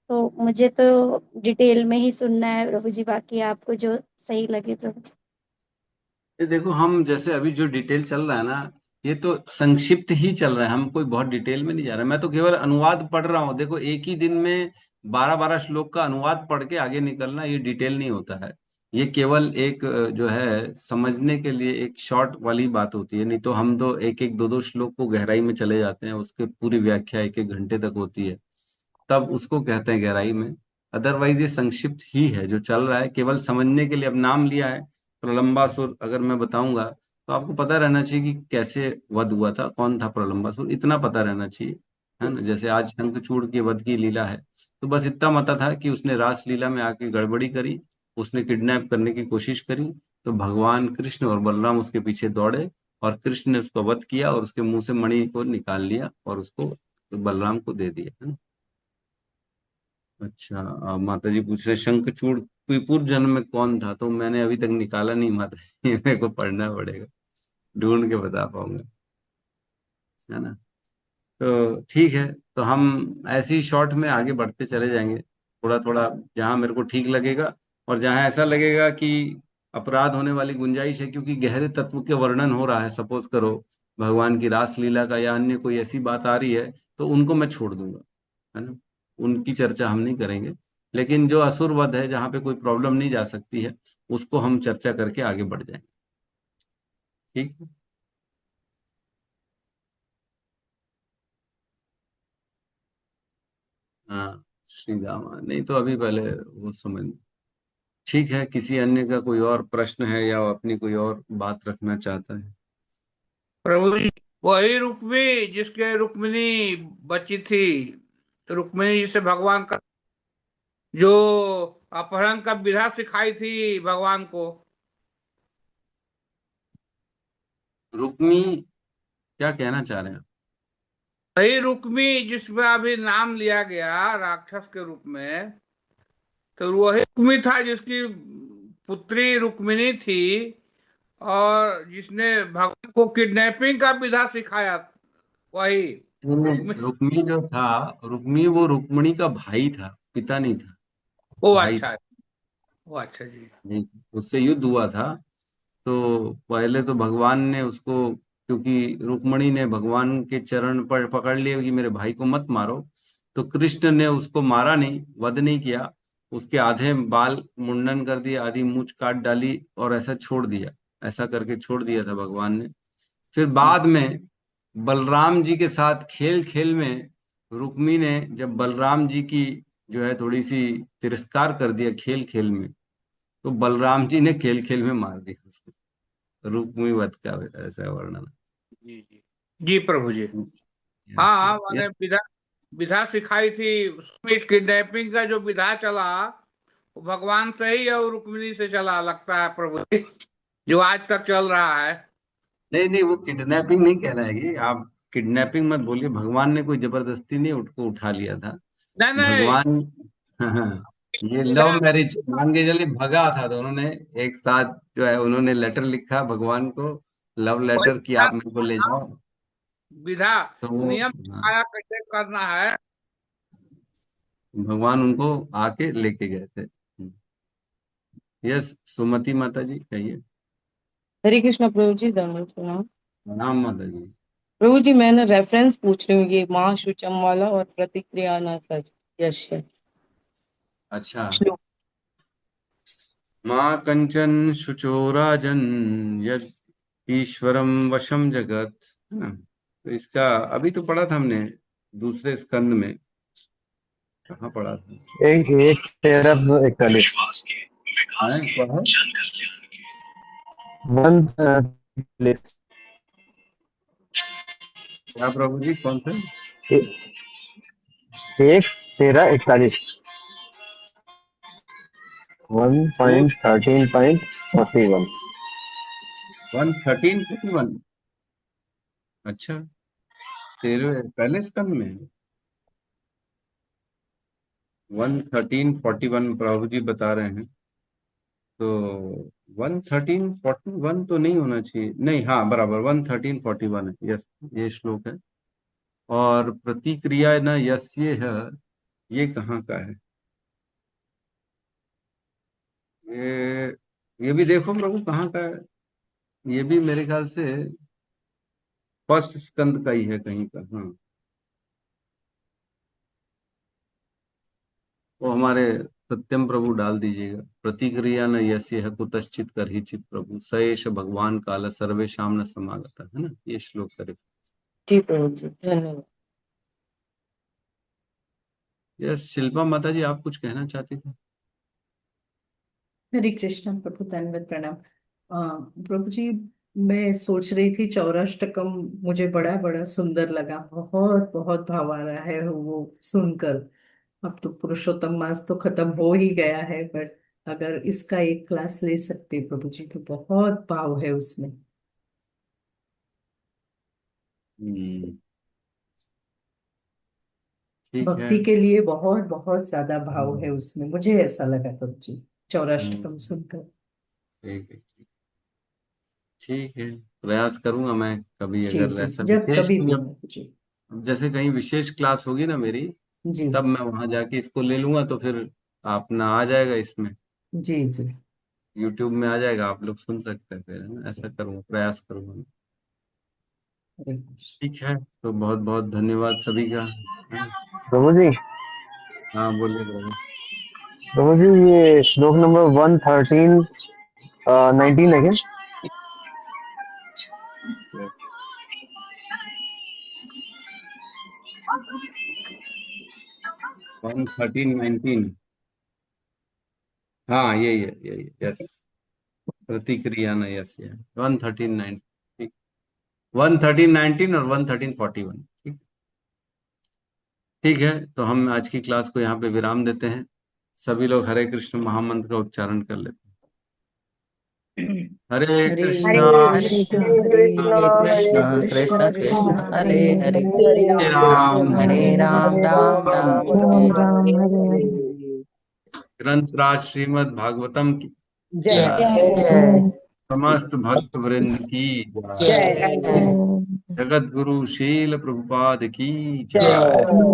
तो मुझे तो डिटेल में ही सुनना है प्रभु जी, बाकी आपको जो सही लगे प्रभु जी। ये देखो, हम जैसे अभी जो डिटेल चल रहा है ना, ये तो संक्षिप्त ही चल रहा है, हम कोई बहुत डिटेल में नहीं जा रहे। मैं तो केवल अनुवाद पढ़ रहा हूँ। देखो, एक ही दिन में 12-12 श्लोक का अनुवाद पढ़ के आगे निकलना, ये डिटेल नहीं होता है। ये केवल एक जो है समझने के लिए एक शॉर्ट वाली बात होती है। नहीं तो हम तो एक एक 2-2 श्लोक को गहराई में चले जाते हैं, उसके पूरी व्याख्या 1-1 घंटे तक होती है, तब उसको कहते हैं गहराई में। अदरवाइज ये संक्षिप्त ही है जो चल रहा है, केवल समझने के लिए। अब नाम लिया है प्रलंबासुर, अगर मैं बताऊंगा तो आपको पता रहना चाहिए कि कैसे वध हुआ था, कौन था प्रलंबासुर, इतना पता रहना चाहिए, है ना। जैसे आज शंखचूड़ के वध की लीला है, तो बस इतना पता था कि उसने रास लीला में आके गड़बड़ी करी, उसने किडनैप करने की कोशिश करी, तो भगवान कृष्ण और बलराम उसके पीछे दौड़े, और कृष्ण ने उसको वध किया और उसके मुंह से मणि को निकाल लिया और उसको बलराम को दे दिया, है ना। अच्छा, माता जी पूछ रहे शंखचूड़ कोई पूर्व जन्म में कौन था, तो मैंने अभी तक निकाला नहीं माता जी। मेरे को पढ़ना पड़ेगा, ढूंढ के बता पाऊंगा, है ना। तो ठीक है, तो हम ऐसे ही शॉर्ट में आगे बढ़ते चले जाएंगे, थोड़ा थोड़ा, जहां मेरे को ठीक लगेगा और जहां ऐसा लगेगा कि अपराध होने वाली गुंजाइश है, क्योंकि गहरे तत्व के वर्णन हो रहा है, सपोज करो भगवान की रास लीला का या अन्य कोई ऐसी बात आ रही है, तो उनको मैं छोड़ दूंगा, है ना। उनकी चर्चा हम नहीं करेंगे। लेकिन जो असुर वध है, जहाँ पे कोई प्रॉब्लम नहीं जा सकती है, उसको हम चर्चा करके आगे बढ़ जाएंगे। ठीक है। हाँ, श्री राम, नहीं तो अभी पहले वो समझ। ठीक है, किसी अन्य का कोई और प्रश्न है या वो अपनी कोई और बात रखना चाहता है। प्रभु जी, वही रुक्मी जिसके रुक्मिणी बची थी, रुक्मिणी जिसे भगवान का जो अपहरण का विधा सिखाई थी भगवान को। रुक्मी, क्या कहना चाह रहे हैं। वही रुक्मी जिसमें अभी नाम लिया गया राक्षस के रूप में, तो वही रुक्मी था जिसकी पुत्री रुक्मिणी थी, और जिसने भगवान को किडनैपिंग का विधा सिखाया। वही रुक्मी। रुक्मी जो था, रुक्मी वो रुक्मणी का भाई था, पिता नहीं था, ओ भाई अच्छा। था। ओ अच्छा जी। नहीं, उससे युद्ध हुआ था। तो पहले तो भगवान ने उसको, क्योंकि रुक्मणी ने भगवान के चरण पर पकड़ लिए कि मेरे भाई को मत मारो, तो कृष्ण ने उसको मारा नहीं, वध नहीं किया। उसके आधे बाल मुंडन कर दिया, आधी मूंछ काट डाली और ऐसा छोड़ दिया, ऐसा करके छोड़ दिया था भगवान ने। फिर बाद में बलराम जी के साथ खेल खेल में रुक्मी ने, जब बलराम जी की जो है थोड़ी सी तिरस्कार कर दिया खेल खेल में, तो बलराम जी ने खेल खेल में मार दिया उसको। रुक्मी वध का ऐसा वर्णन। जी जी। जी प्रभु जी। यस हाँ हाँ, यस मैंने यस। विधा विधा सिखाई थी उसमें। किडनैपिंग का जो विधा चला वो भगवान से ही और रुक्मिणी से चला लगता है प्रभु जी, जो आज तक चल रहा है। नहीं नहीं, वो किडनैपिंग नहीं कहलाएगी। आप किडनैपिंग मत बोलिए, भगवान ने कोई जबरदस्ती नहीं उसको उठा लिया था। नहीं नहीं। भगवान ये लव विधा। मैरिज मान के चलिए, भगा था दोनों ने एक साथ, जो है उन्होंने लेटर लिखा भगवान को, लव वही लेटर, कि विधा। आप मेरे को ले जाओ। विधा तो वो, नियम हाँ, सिखाया कैसे करना है। भगवान उनको आके लेके गए थे। यस, सुमति माता जी कहिए। हरे कृष्णा प्रभु जी, दंडवत प्रणाम। नाम माता जी। प्रभु जी, मैं ना रेफरेंस पूछ रही हूँ, ये माँ शुचम वाला और प्रतिक्रिया न सच यश्य अच्छा, श्लोक। माँ कंचन शुचोराजन यद ईश्वरम वशम जगत, है ना। तो इसका अभी तो पढ़ा था हमने दूसरे स्कंद में, कहाँ पढ़ा था। एक एक तेरह 41 है, क्या है। 1:31 प्लीज। क्या प्रभु जी, कौन सा? 1:13:41 वो 1.13.41। 1:13:41। अच्छा, 13वें स्कंद में 1:13:41 प्रभु जी बता रहे हैं। तो 1:13:41 तो नहीं होना चाहिए, नहीं, हाँ बराबर 1:13:41 है, यस, ये श्लोक है। और प्रतिक्रिया न यस्य है, ये कहाँ का है? ये भी देखो प्रभु कहाँ का है। ये भी मेरे ख्याल से फर्स्ट स्कंद का ही है कहीं का। हाँ, वो हमारे सत्यम प्रभु डाल दीजिएगा। प्रतिक्रिया न यस्य है कुतश्चित कर ही चित प्रभु सएश भगवान काल सर्वेशाम न समागता, है ना, ये श्लोक करे। जी प्रभु जी, धन्यवाद। यस, शिल्पा माता जी, आप कुछ कहना चाहती थी? हरे कृष्ण प्रभु, दंडवत प्रणाम। प्रभु जी, मैं सोच रही थी चौराष्टकम मुझे बड़ा बड़ा सुंदर लगा, बहुत बहुत भाव आ रहा है वो सुनकर। अब तो पुरुषोत्तम मास तो खत्म हो ही गया है, बट अगर इसका एक क्लास ले सकते प्रभु जी तो बहुत भाव है उसमें। हम्म, ठीक है। भक्ति के लिए बहुत बहुत ज्यादा भाव है हम्म, उसमें, मुझे ऐसा लगा प्रभु जी चौराष्टकम हम्म, सुनकर। ठीक है, ठीक है, प्रयास करूंगा मैं कभी, जी अगर जी, ऐसा जब विशेष कभी भी जब प्रभु जी। जैसे कहीं विशेष क्लास होगी ना मेरी, जी तब मैं वहां जाके इसको ले लूंगा, तो फिर अपना आ जाएगा इसमें, जी जी यूट्यूब में आ जाएगा, आप लोग सुन सकते हैं फिर, है ना? जी। ऐसा करूंगा, प्रयास करूंगा। हरे कृष्ण। ठीक है, तो बहुत बहुत धन्यवाद सभी का, है ना? प्रभु जी, हाँ, बोलिए बोलिए। प्रभु जी, ये श्लोक नंबर 1:13:19 है क्या? 1:13:19, हाँ यही है, यही है, यस। प्रतिक्रिया ना, यस, ये 1:13:19, 1:13:19 और 1:13:41। ठीक, ठीक है, तो हम आज की क्लास को यहाँ पे विराम देते हैं। सभी लोग हरे कृष्ण महामंत्र का उच्चारण कर लेते हैं। हरे हरे कृष्णा, कृष्ण हरे हरे हरे कृष्ण कृष्ण कृष्ण कृष्ण कृष्ण कृष्ण हरे हरे हरे, हरे राम, हरे राम राम राम हरे हरे। ग्रंथ राज श्रीमद् भागवतम की जय जय। जय समस्त भक्त वृंद की जय जय। जय जगत गुरु शील प्रभुपाद की जय जय।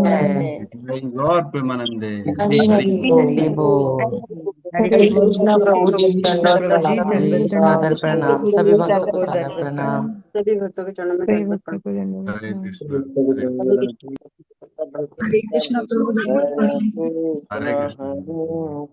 जय। जय गौर प्रेमानंदे। हरि हरि हरि बोल। हरे कृष्णा प्रभु जी, दंडवत प्रभु जी प्रणाम जी, दंडवत प्रणाम सादर जी, प्रणाम, सभी भक्तों को सबको सादर दंडवत प्रणाम। प्रणाम। सभी भक्तों के चरणों में दंडवत प्रणाम। हरे कृष्ण, हरे हरे हरे कृष्ण। कृष्ण।